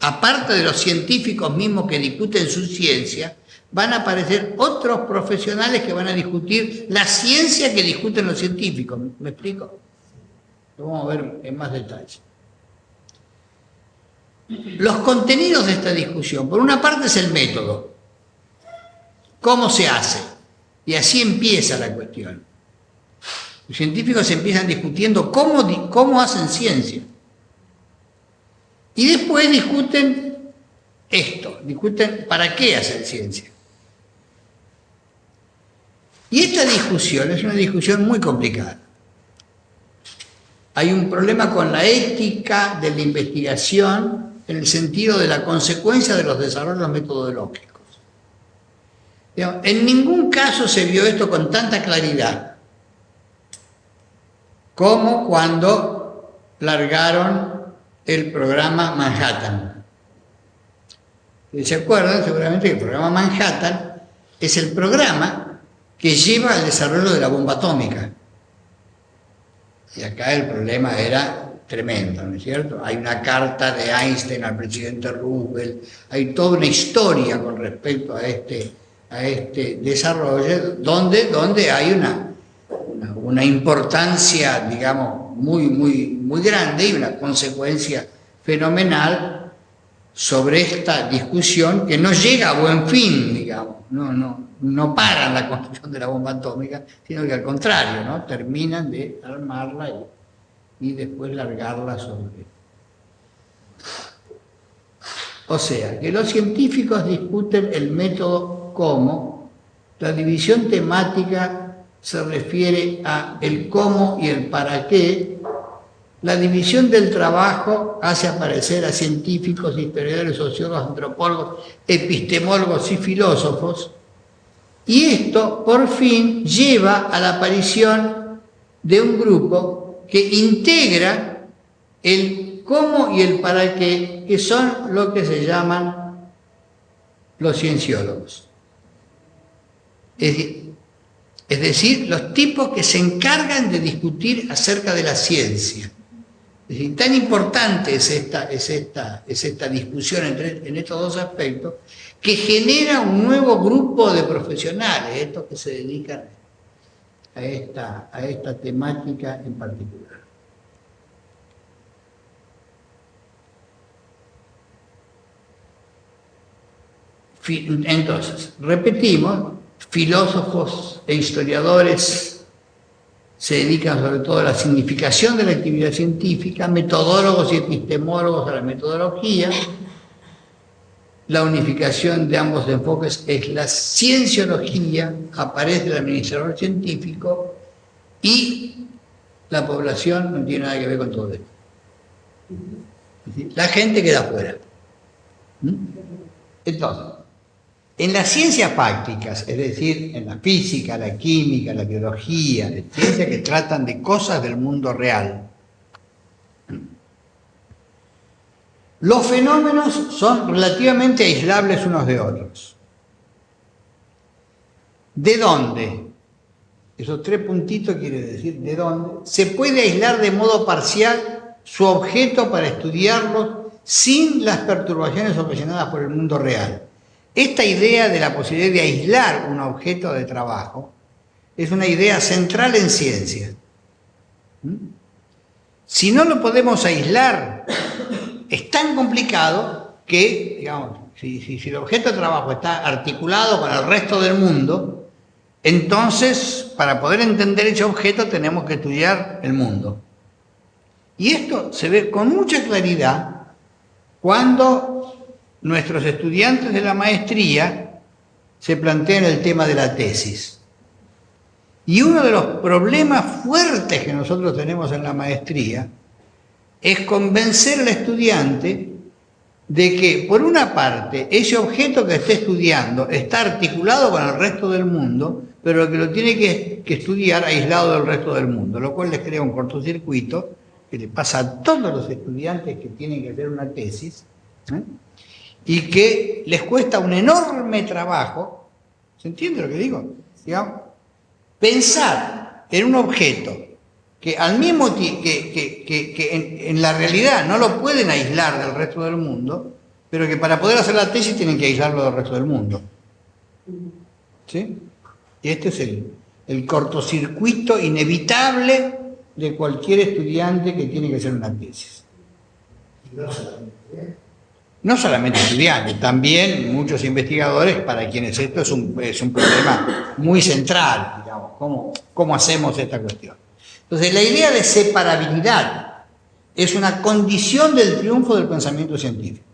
aparte de los científicos mismos que discuten su ciencia, van a aparecer otros profesionales que van a discutir la ciencia que discuten los científicos. ¿Me explico? Lo vamos a ver en más detalle. Los contenidos de esta discusión, por una parte es el método, cómo se hace, y así empieza la cuestión. Los científicos empiezan discutiendo cómo hacen ciencia. Y después discuten discuten para qué hacen ciencia. Y esta discusión es una discusión muy complicada. Hay un problema con la ética de la investigación en el sentido de la consecuencia de los desarrollos metodológicos. En ningún caso se vio esto con tanta claridad como cuando largaron el programa Manhattan. ¿Se acuerdan? Seguramente que el programa Manhattan es el programa que lleva al desarrollo de la bomba atómica. Y acá el problema era tremendo, ¿no es cierto? Hay una carta de Einstein al presidente Roosevelt, hay toda una historia con respecto a este desarrollo, donde hay una importancia, digamos, muy grande y una consecuencia fenomenal sobre esta discusión que no llega a buen fin, digamos, no paran la construcción de la bomba atómica, sino que al contrario, ¿no? Terminan de armarla y después largarla sobre. O sea, que los científicos discuten el método cómo, la división temática se refiere a el cómo y el para qué, la división del trabajo hace aparecer a científicos, historiadores, sociólogos, antropólogos, epistemólogos y filósofos, y esto, por fin, lleva a la aparición de un grupo que integra el cómo y el para qué, que son lo que se llaman los cienciólogos. Es decir, los tipos que se encargan de discutir acerca de la ciencia. Es decir, tan importante es esta discusión en estos dos aspectos, que genera un nuevo grupo de profesionales, estos que se dedican a esta temática en particular. Entonces, repetimos, filósofos e historiadores se dedican sobre todo a la significación de la actividad científica, metodólogos y epistemólogos a la metodología. La unificación de ambos enfoques es la cienciología, aparece el administrador científico y la población no tiene nada que ver con todo esto. La gente queda afuera. Entonces, en las ciencias prácticas, es decir, en la física, la química, la biología, las ciencias que tratan de cosas del mundo real, los fenómenos son relativamente aislables unos de otros. ¿De dónde? Esos tres puntitos quiere decir ¿de dónde? Se puede aislar de modo parcial su objeto para estudiarlo sin las perturbaciones ocasionadas por el mundo real. Esta idea de la posibilidad de aislar un objeto de trabajo es una idea central en ciencia. Si no lo podemos aislar, es tan complicado que, digamos, si el objeto de trabajo está articulado con el resto del mundo, entonces, para poder entender ese objeto tenemos que estudiar el mundo. Y esto se ve con mucha claridad cuando nuestros estudiantes de la maestría se plantean el tema de la tesis. Y uno de los problemas fuertes que nosotros tenemos en la maestría es convencer al estudiante de que, por una parte, ese objeto que está estudiando está articulado con el resto del mundo, pero que lo tiene que estudiar aislado del resto del mundo, lo cual les crea un cortocircuito que le pasa a todos los estudiantes que tienen que hacer una tesis, y que les cuesta un enorme trabajo. ¿Se entiende lo que digo? Digamos, pensar en un objeto que al mismo tiempo que en la realidad no lo pueden aislar del resto del mundo, pero que para poder hacer la tesis tienen que aislarlo del resto del mundo. ¿Sí? Y este es el cortocircuito inevitable de cualquier estudiante que tiene que hacer una tesis. No solamente estudiantes, también muchos investigadores para quienes esto es un problema muy central, digamos, cómo hacemos esta cuestión. Entonces, la idea de separabilidad es una condición del triunfo del pensamiento científico.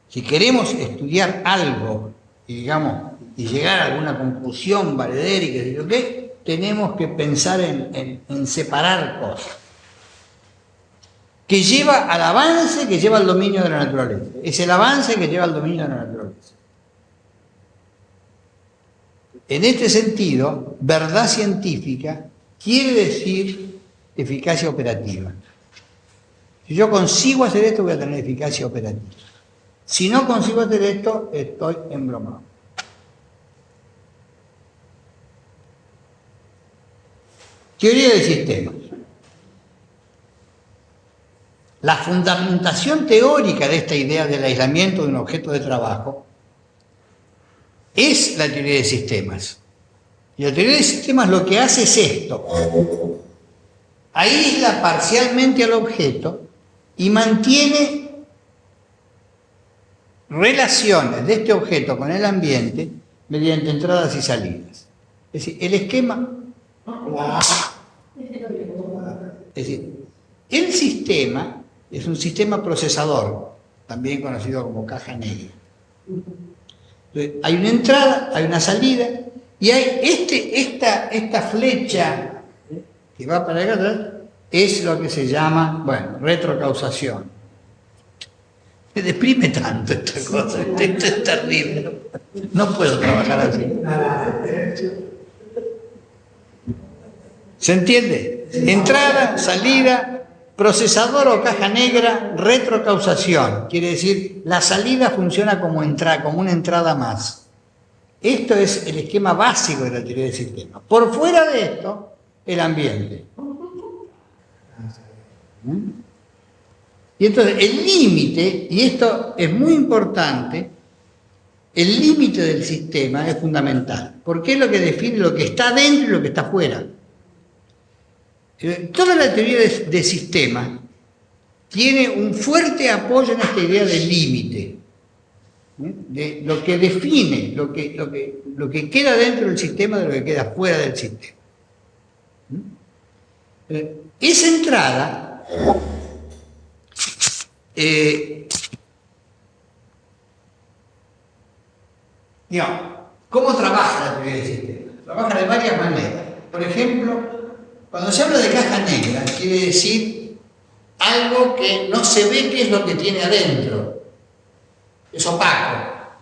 Si queremos estudiar algo y llegar a alguna conclusión valedera y que sé yo qué, tenemos que pensar en separar cosas. Que lleva al avance, que lleva al dominio de la naturaleza. Es el avance que lleva al dominio de la naturaleza. En este sentido, verdad científica quiere decir eficacia operativa. Si yo consigo hacer esto, voy a tener eficacia operativa. Si no consigo hacer esto, estoy embromado. Teoría de sistemas. La fundamentación teórica de esta idea del aislamiento de un objeto de trabajo es la teoría de sistemas. Y la teoría de sistemas lo que hace es esto. Aísla parcialmente al objeto y mantiene relaciones de este objeto con el ambiente mediante entradas y salidas. Es decir, el esquema... Es decir, el sistema es un sistema procesador, también conocido como caja negra. Entonces, hay una entrada, hay una salida, y hay esta flecha que va para acá atrás, es lo que se llama, retrocausación. Me deprime tanto esta cosa, esto es terrible, no puedo trabajar así. ¿Se entiende? Entrada, salida, procesador o caja negra, retrocausación. Quiere decir, la salida funciona como una entrada más. Esto es el esquema básico de la teoría del sistema. Por fuera de esto, el ambiente. Y entonces el límite, y esto es muy importante, el límite del sistema es fundamental, porque es lo que define lo que está dentro y lo que está fuera. Toda la teoría de sistema tiene un fuerte apoyo en esta idea del límite, de lo que define, lo que queda dentro del sistema de lo que queda fuera del sistema. Esa entrada ¿cómo trabaja la teoría del sistema? Trabaja de varias maneras. Por ejemplo, cuando se habla de caja negra, quiere decir algo que no se ve qué es lo que tiene adentro. Es opaco.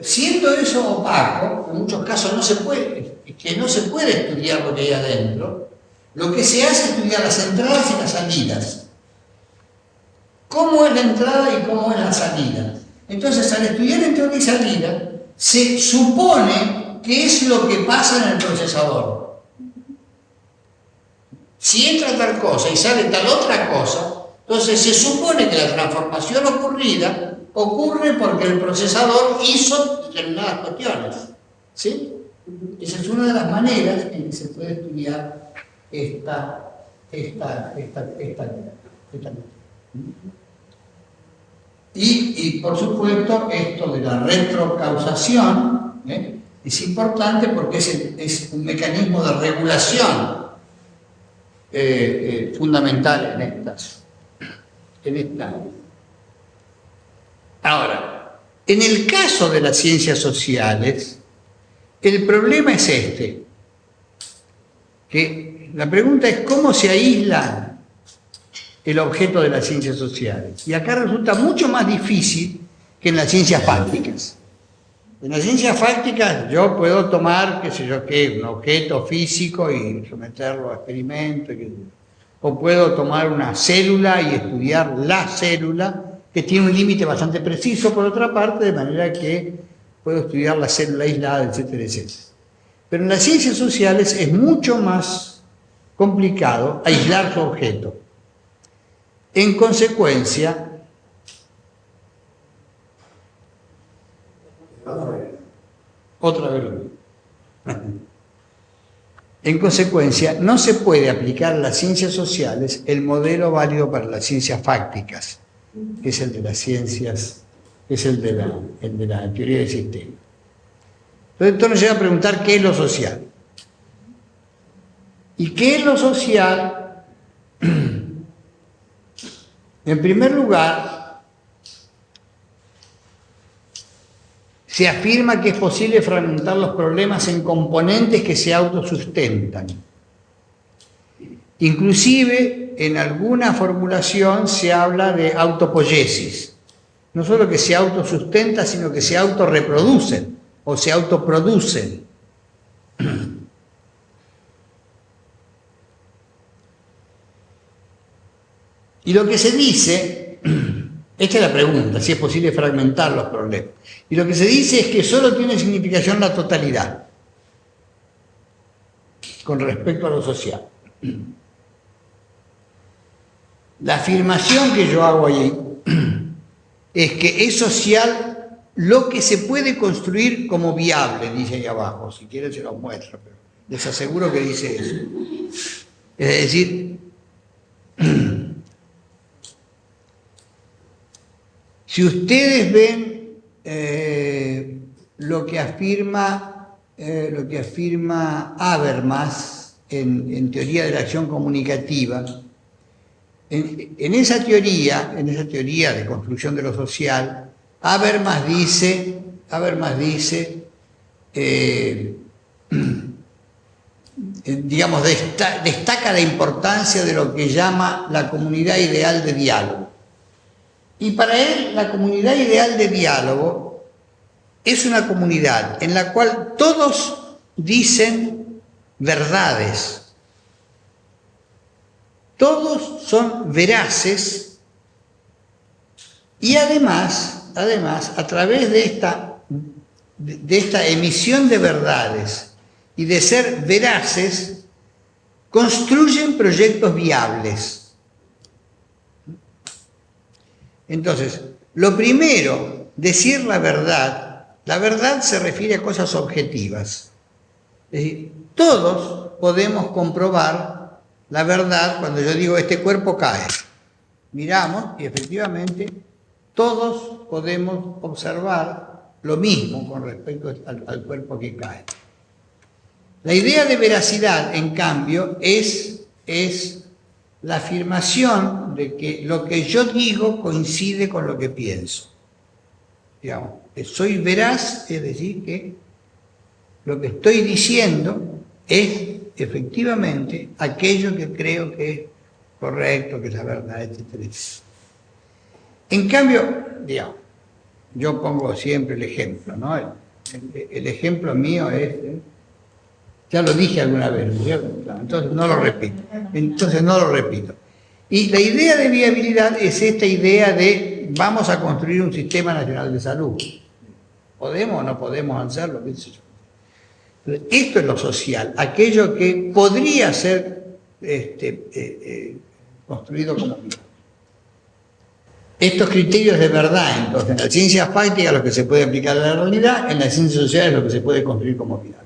Siendo eso opaco, en muchos casos no se puede estudiar lo que hay adentro, lo que se hace es estudiar las entradas y las salidas. ¿Cómo es la entrada y cómo es la salida? Entonces, al estudiar entrada y salida, se supone qué es lo que pasa en el procesador. Si entra tal cosa y sale tal otra cosa, entonces se supone que la transformación ocurrida ocurre porque el procesador hizo determinadas cuestiones. ¿Sí? Esa es una de las maneras en que se puede estudiar esta. Y por supuesto, esto de la retrocausación es importante porque es un mecanismo de regulación fundamental en esta. Ahora, en el caso de las ciencias sociales, el problema es que la pregunta es cómo se aísla el objeto de las ciencias sociales. Y acá resulta mucho más difícil que en las ciencias fácticas. En las ciencias fácticas yo puedo tomar, un objeto físico y someterlo a experimentos, o puedo tomar una célula y estudiar la célula, que tiene un límite bastante preciso por otra parte, de manera que puedo estudiar la célula aislada, etcétera, etcétera. Pero en las ciencias sociales es mucho más complicado aislar su objeto. En consecuencia, no se puede aplicar a las ciencias sociales el modelo válido para las ciencias fácticas, que es el de las ciencias, es el de la teoría del sistema. Entonces esto nos lleva a preguntar qué es lo social. ¿Y qué es lo social? En primer lugar, se afirma que es posible fragmentar los problemas en componentes que se autosustentan. Inclusive, en alguna formulación se habla de autopoiesis. No solo que se autosustenta, sino que se autorreproducen o se autoproducen. Y lo que se dice, esta es la pregunta, si es posible fragmentar los problemas. Y lo que se dice es que solo tiene significación la totalidad con respecto a lo social. La afirmación que yo hago allí es que es social lo que se puede construir como viable, dice ahí abajo. Si quieren se los muestro, pero les aseguro que dice eso. Es decir, si ustedes ven lo que afirma Habermas en teoría de la acción comunicativa, en esa teoría de construcción de lo social, Habermas dice, digamos, destaca la importancia de lo que llama la comunidad ideal de diálogo. Y para él, la comunidad ideal de diálogo es una comunidad en la cual todos dicen verdades. Todos son veraces y además, a través de esta emisión de verdades y de ser veraces, construyen proyectos viables. Entonces, lo primero, decir la verdad se refiere a cosas objetivas. Es decir, todos podemos comprobar la verdad cuando yo digo este cuerpo cae. Miramos y efectivamente todos podemos observar lo mismo con respecto al cuerpo que cae. La idea de veracidad, en cambio, es la afirmación de que lo que yo digo coincide con lo que pienso. Digamos, que soy veraz, es decir, que lo que estoy diciendo es efectivamente aquello que creo que es correcto, que es la verdad, etc. En cambio, digamos, yo pongo siempre el ejemplo, ¿no? El ejemplo mío es, ya lo dije alguna vez, ¿cierto? Entonces no lo repito. Y la idea de viabilidad es esta idea de vamos a construir un sistema nacional de salud. ¿Podemos o no podemos hacerlo? ¿Qué sé yo? Esto es lo social, aquello que podría ser construido como viable. Estos criterios de verdad, entonces, en la ciencia fáctica lo que se puede aplicar a la realidad, en la ciencia social es lo que se puede construir como viable.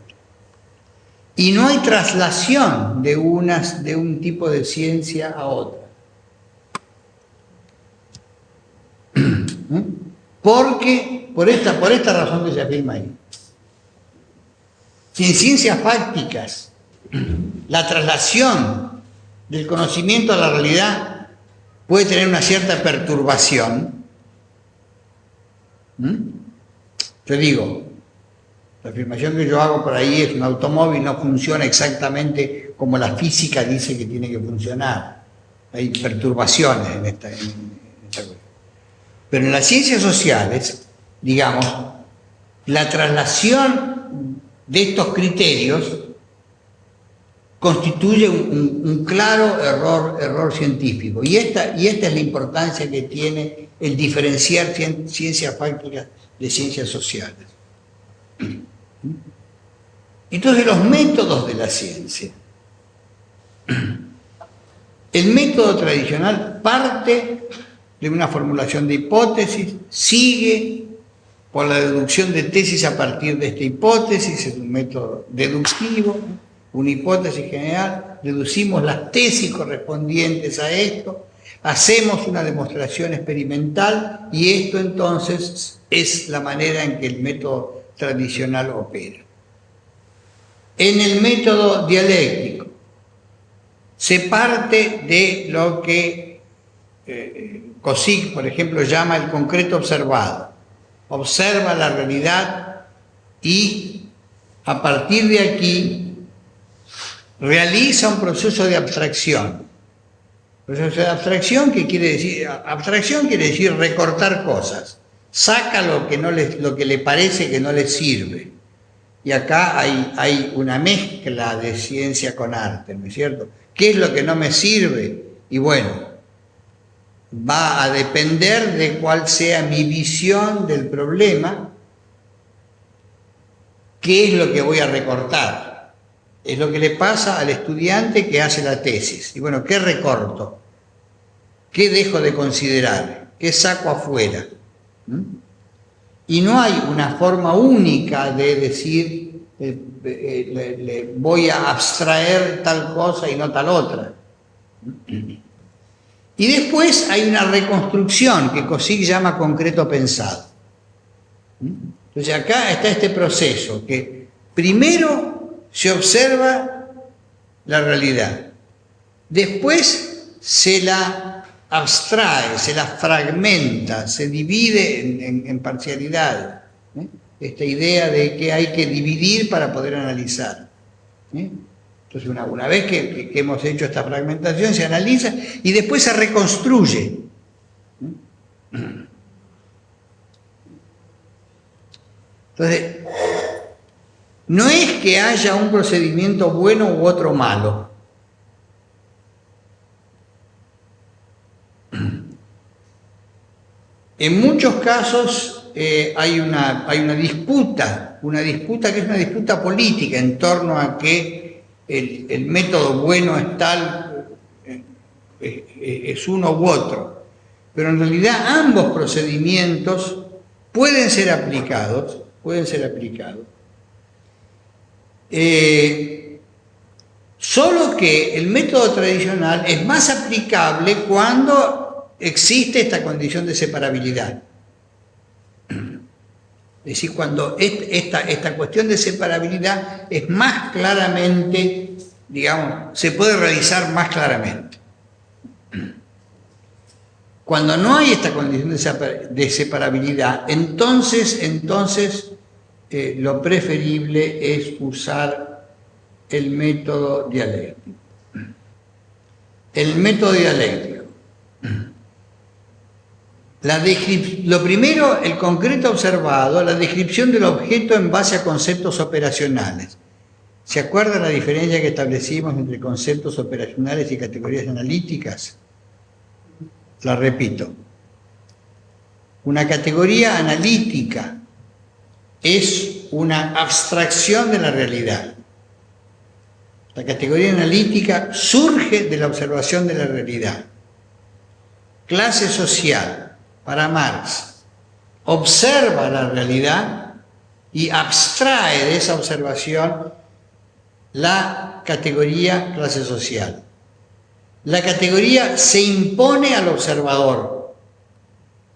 Y no hay traslación de un tipo de ciencia a otra. Porque, por esta razón que se afirma ahí. Si en ciencias fácticas la traslación del conocimiento a la realidad puede tener una cierta perturbación, yo digo, la afirmación que yo hago por ahí es un automóvil no funciona exactamente como la física dice que tiene que funcionar. Hay perturbaciones en esta cuestión. Pero en las ciencias sociales, digamos, la traslación de estos criterios constituye un claro error científico. Y esta es la importancia que tiene el diferenciar ciencias fácticas de ciencias sociales. Entonces, los métodos de la ciencia. El método tradicional parte de una formulación de hipótesis, sigue por la deducción de tesis a partir de esta hipótesis, es un método deductivo, una hipótesis general, deducimos las tesis correspondientes a esto, hacemos una demostración experimental y esto entonces es la manera en que el método tradicional opera. en el método dialéctico se parte de lo que Cosic, por ejemplo, llama el concreto observado. Observa la realidad y a partir de aquí realiza un proceso de abstracción. Proceso de abstracción, ¿qué quiere decir? Abstracción quiere decir recortar cosas. Saca lo que le parece que no le sirve. Y acá hay una mezcla de ciencia con arte, ¿no es cierto? ¿Qué es lo que no me sirve? Y bueno, va a depender de cuál sea mi visión del problema, qué es lo que voy a recortar. Es lo que le pasa al estudiante que hace la tesis. Y bueno, ¿qué recorto? ¿Qué dejo de considerar? ¿Qué saco afuera? Y no hay una forma única de decir voy a abstraer tal cosa y no tal otra. Y después hay una reconstrucción que Cosic llama concreto pensado. Entonces acá está este proceso que primero se observa la realidad, después se la abstrae, se la fragmenta, se divide en parcialidades. Esta idea de que hay que dividir para poder analizar. Entonces una vez que hemos hecho esta fragmentación se analiza y después se reconstruye. Entonces, no es que haya un procedimiento bueno u otro malo. En muchos casos hay una disputa que es una disputa política en torno a que el método bueno es tal, es uno u otro. Pero en realidad ambos procedimientos pueden ser aplicados. Solo que el método tradicional es más aplicable cuando existe esta condición de separabilidad. Es decir, cuando esta cuestión de separabilidad es más claramente, digamos, se puede realizar más claramente. Cuando no hay esta condición de separabilidad, entonces lo preferible es usar el método dialéctico. El método dialéctico. Lo primero, el concreto observado, la descripción del objeto en base a conceptos operacionales. ¿Se acuerdan la diferencia que establecimos entre conceptos operacionales y categorías analíticas? La repito. Una categoría analítica es una abstracción de la realidad. La categoría analítica surge de la observación de la realidad. Clase social, para Marx, observa la realidad y abstrae de esa observación la categoría clase social. La categoría se impone al observador,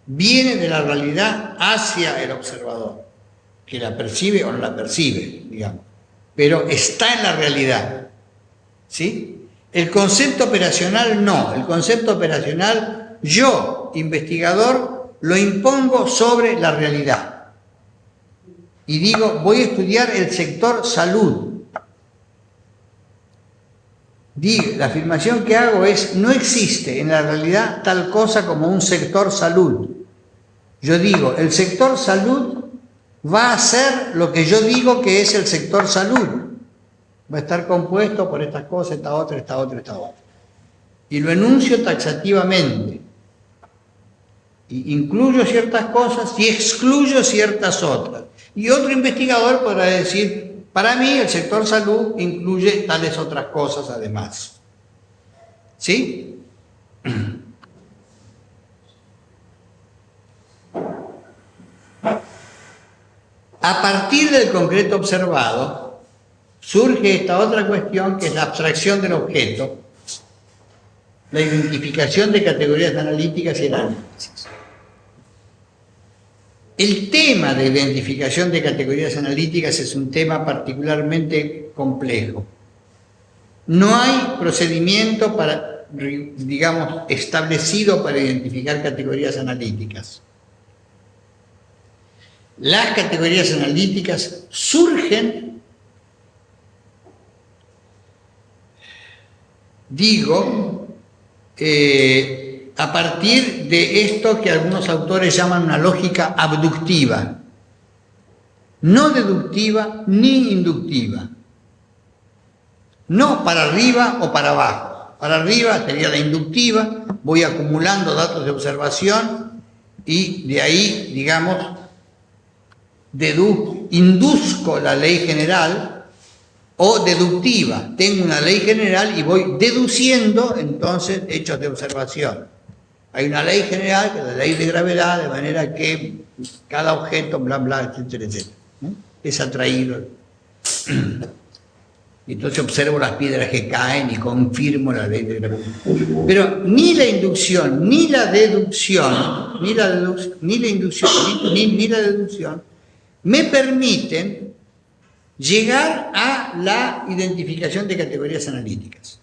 viene de la realidad hacia el observador, que la percibe o no la percibe, digamos, pero está en la realidad. ¿Sí? El concepto operacional no, el concepto operacional yo, investigador, lo impongo sobre la realidad. Y digo, voy a estudiar el sector salud. La afirmación que hago es, no existe en la realidad tal cosa como un sector salud. Yo digo, el sector salud va a ser lo que yo digo que es el sector salud. Va a estar compuesto por estas cosas, esta otra. Y lo enuncio taxativamente. Y incluyo ciertas cosas y excluyo ciertas otras. Y otro investigador podrá decir, para mí el sector salud incluye tales otras cosas además. ¿Sí? A partir del concreto observado, surge esta otra cuestión que es la abstracción del objeto, la identificación de categorías analíticas y el análisis. El tema de identificación de categorías analíticas es un tema particularmente complejo. No hay procedimiento digamos, establecido para identificar categorías analíticas. Las categorías analíticas surgen, a partir de esto que algunos autores llaman una lógica abductiva, no deductiva ni inductiva, no para arriba o para abajo. Para arriba sería la inductiva, voy acumulando datos de observación y de ahí, digamos, induzco la ley general, o deductiva, tengo una ley general y voy deduciendo entonces hechos de observación. Hay una ley general, que es la ley de gravedad, de manera que cada objeto, bla, bla, etcétera, etcétera, ¿no?, es atraído. Y entonces observo las piedras que caen y confirmo la ley de gravedad. Pero ni la inducción, ni la deducción, ni la inducción, ni la deducción me permiten llegar a la identificación de categorías analíticas.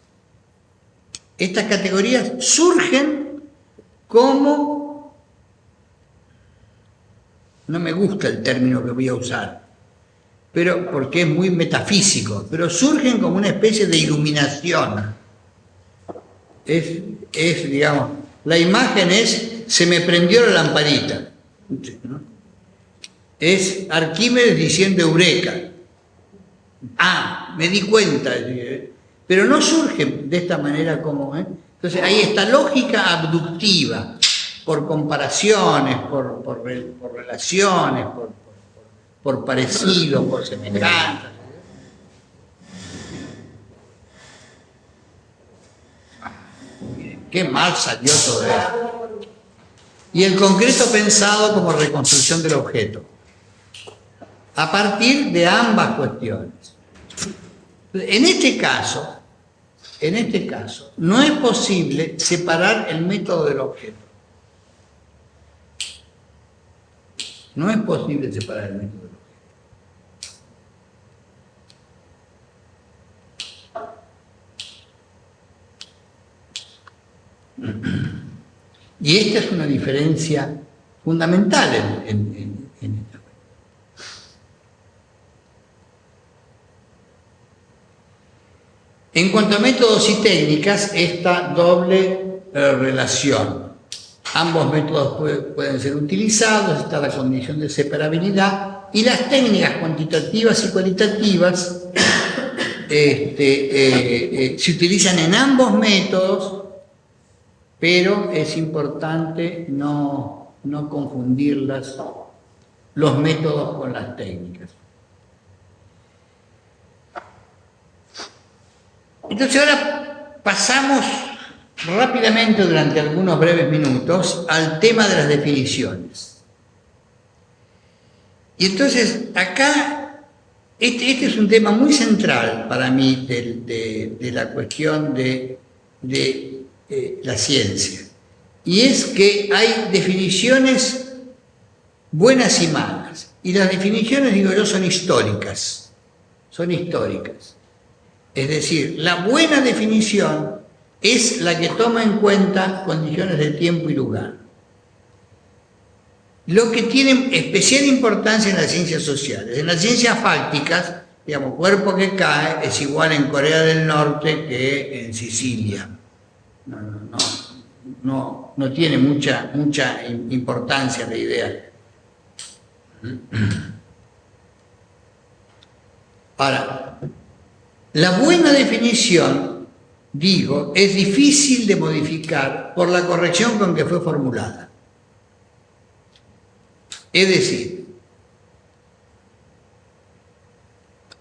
Estas categorías surgen como, no me gusta el término que voy a usar, pero porque es muy metafísico, pero surgen como una especie de iluminación. Es digamos, la imagen es, se me prendió la lamparita, ¿no? Es Arquímedes diciendo eureka. Me di cuenta, pero no surge de esta manera como, Entonces hay esta lógica abductiva, por comparaciones, por relaciones, por parecidos, por semejanzas. Qué mal salió todo esto. Y el concreto pensado como reconstrucción del objeto, a partir de ambas cuestiones. En este caso, no es posible separar el método del objeto. No es posible separar el método del objeto. Y esta es una diferencia fundamental en esta. En cuanto a métodos y técnicas, esta doble relación. Ambos métodos pueden ser utilizados, está la condición de separabilidad, y las técnicas cuantitativas y cualitativas se utilizan en ambos métodos, pero es importante no confundirlas, los métodos con las técnicas. Entonces ahora pasamos rápidamente durante algunos breves minutos al tema de las definiciones. Y entonces acá, este es un tema muy central para mí de la cuestión de la ciencia. Y es que hay definiciones buenas y malas. Y las definiciones, digo yo, son históricas. Son históricas. Es decir, la buena definición es la que toma en cuenta condiciones de tiempo y lugar. Lo que tiene especial importancia en las ciencias sociales. En las ciencias fácticas, digamos, cuerpo que cae es igual en Corea del Norte que en Sicilia. No tiene mucha importancia la idea. Ahora, la buena definición, digo, es difícil de modificar por la corrección con que fue formulada. Es decir,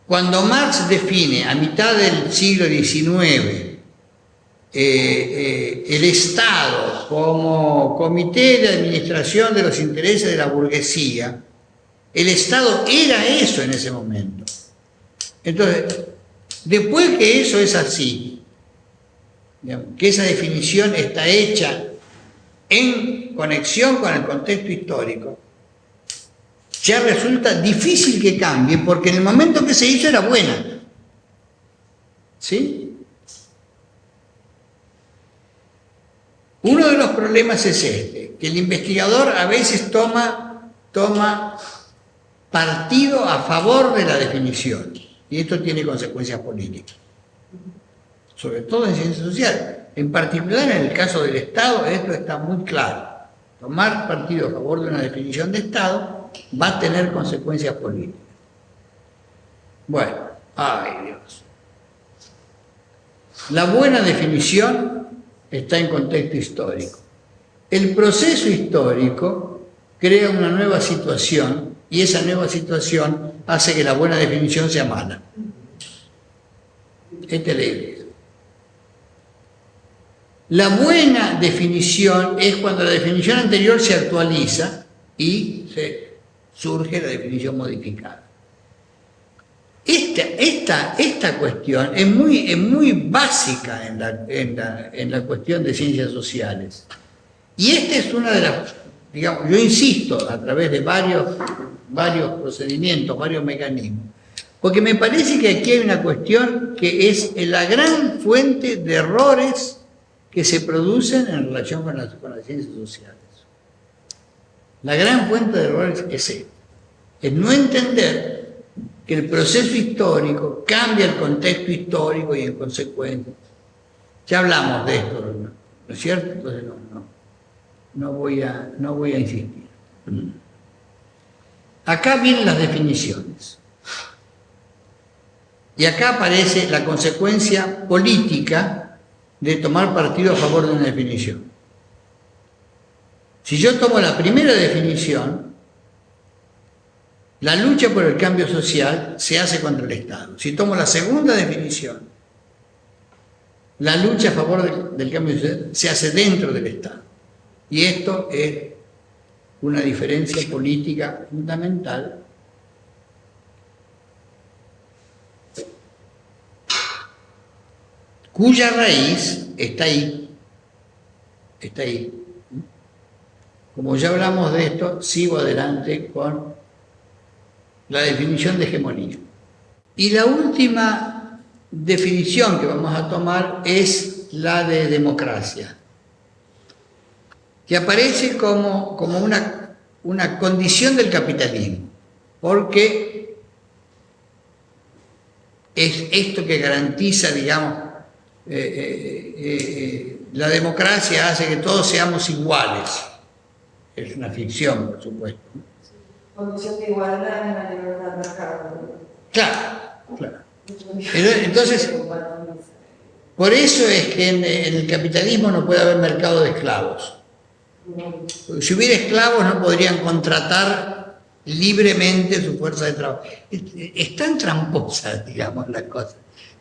cuando Marx define a mitad del siglo XIX el Estado como comité de administración de los intereses de la burguesía, el Estado era eso en ese momento. Entonces, después que eso es así, digamos, que esa definición está hecha en conexión con el contexto histórico, ya resulta difícil que cambie porque en el momento que se hizo era buena. ¿Sí? Uno de los problemas es este, que el investigador a veces toma partido a favor de la definición y esto tiene consecuencias políticas, sobre todo en ciencias sociales. En particular en el caso del Estado esto está muy claro. Tomar partido a favor de una definición de Estado va a tener consecuencias políticas. Bueno, ay Dios. La buena definición está en contexto histórico. El proceso histórico crea una nueva situación y esa nueva situación hace que la buena definición sea mala. Es terrible. La buena definición es cuando la definición anterior se actualiza y surge la definición modificada. Esta cuestión es muy básica en la cuestión de ciencias sociales. Y esta es una de las, digamos, yo insisto a través de varios procedimientos, varios mecanismos, porque me parece que aquí hay una cuestión que es la gran fuente de errores que se producen en relación con las ciencias sociales. La gran fuente de errores es esta, es no entender que el proceso histórico cambia el contexto histórico y en consecuencia. Ya hablamos de esto, ¿no es cierto? Entonces no voy a insistir. Acá vienen las definiciones. Y acá aparece la consecuencia política de tomar partido a favor de una definición. Si yo tomo la primera definición, la lucha por el cambio social se hace contra el Estado. Si tomo la segunda definición, la lucha a favor del cambio social se hace dentro del Estado. Y esto es una diferencia política fundamental cuya raíz está ahí. Está ahí. Como ya hablamos de esto, sigo adelante con la definición de hegemonía. Y la última definición que vamos a tomar es la de democracia, que aparece como una condición del capitalismo, porque es esto que garantiza, digamos, la democracia hace que todos seamos iguales. Es una ficción, por supuesto. Condición de igualdad en la libertad de mercado. Claro. Entonces, por eso es que en el capitalismo no puede haber mercado de esclavos. Si hubiera esclavos no podrían contratar libremente su fuerza de trabajo. Es tan tramposa, digamos, la cosa.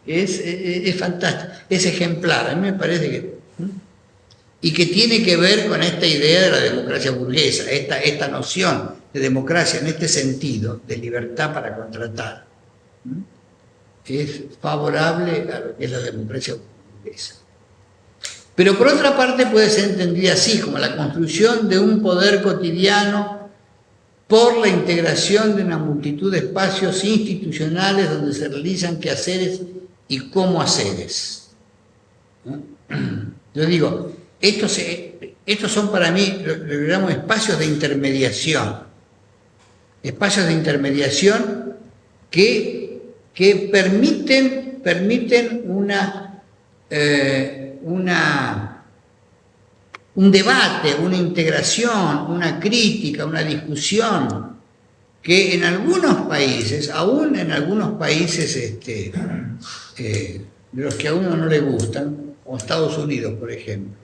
Es fantástica, es ejemplar. A mí me parece que... Y que tiene que ver con esta idea de la democracia burguesa, esta noción de democracia en este sentido, de libertad para contratar, es favorable a lo que es la democracia burguesa. Pero por otra parte puede ser entendida así, como la construcción de un poder cotidiano por la integración de una multitud de espacios institucionales donde se realizan quehaceres y cómo haceres. Yo digo, estos son para mí, lo que llamo espacios de intermediación. Espacios de intermediación que permiten un debate, una integración, una crítica, una discusión, que en algunos países, aún en algunos países de los que a uno no le gustan, como Estados Unidos, por ejemplo,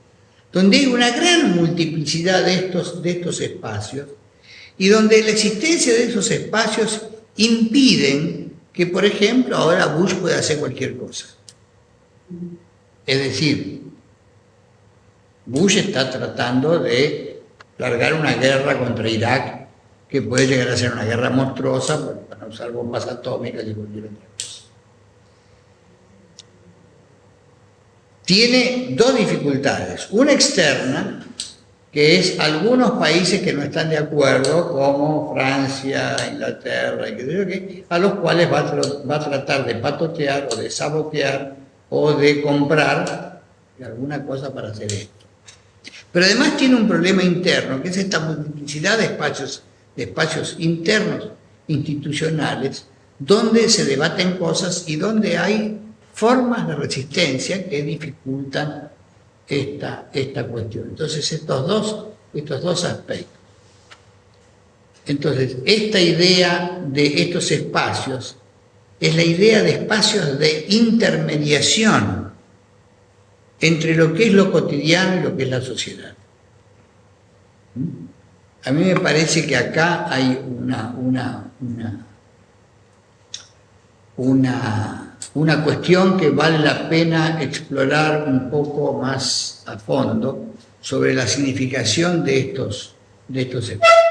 donde hay una gran multiplicidad de estos espacios y donde la existencia de esos espacios impiden que, por ejemplo, ahora Bush pueda hacer cualquier cosa. Es decir, Bush está tratando de largar una guerra contra Irak que puede llegar a ser una guerra monstruosa para usar bombas atómicas y cualquier otra cosa. Tiene dos dificultades. Una externa, que es algunos países que no están de acuerdo, como Francia, Inglaterra, y qué sé yo qué, a los cuales va a tratar de patotear o de sabotear o de comprar alguna cosa para hacer esto. Pero además tiene un problema interno, que es esta multiplicidad de espacios internos institucionales, donde se debaten cosas y donde hay formas de resistencia que dificultan esta cuestión. Entonces, estos dos aspectos. Entonces, esta idea de estos espacios es la idea de espacios de intermediación entre lo que es lo cotidiano y lo que es la sociedad. A mí me parece que acá hay una cuestión que vale la pena explorar un poco más a fondo sobre la significación de estos espacios.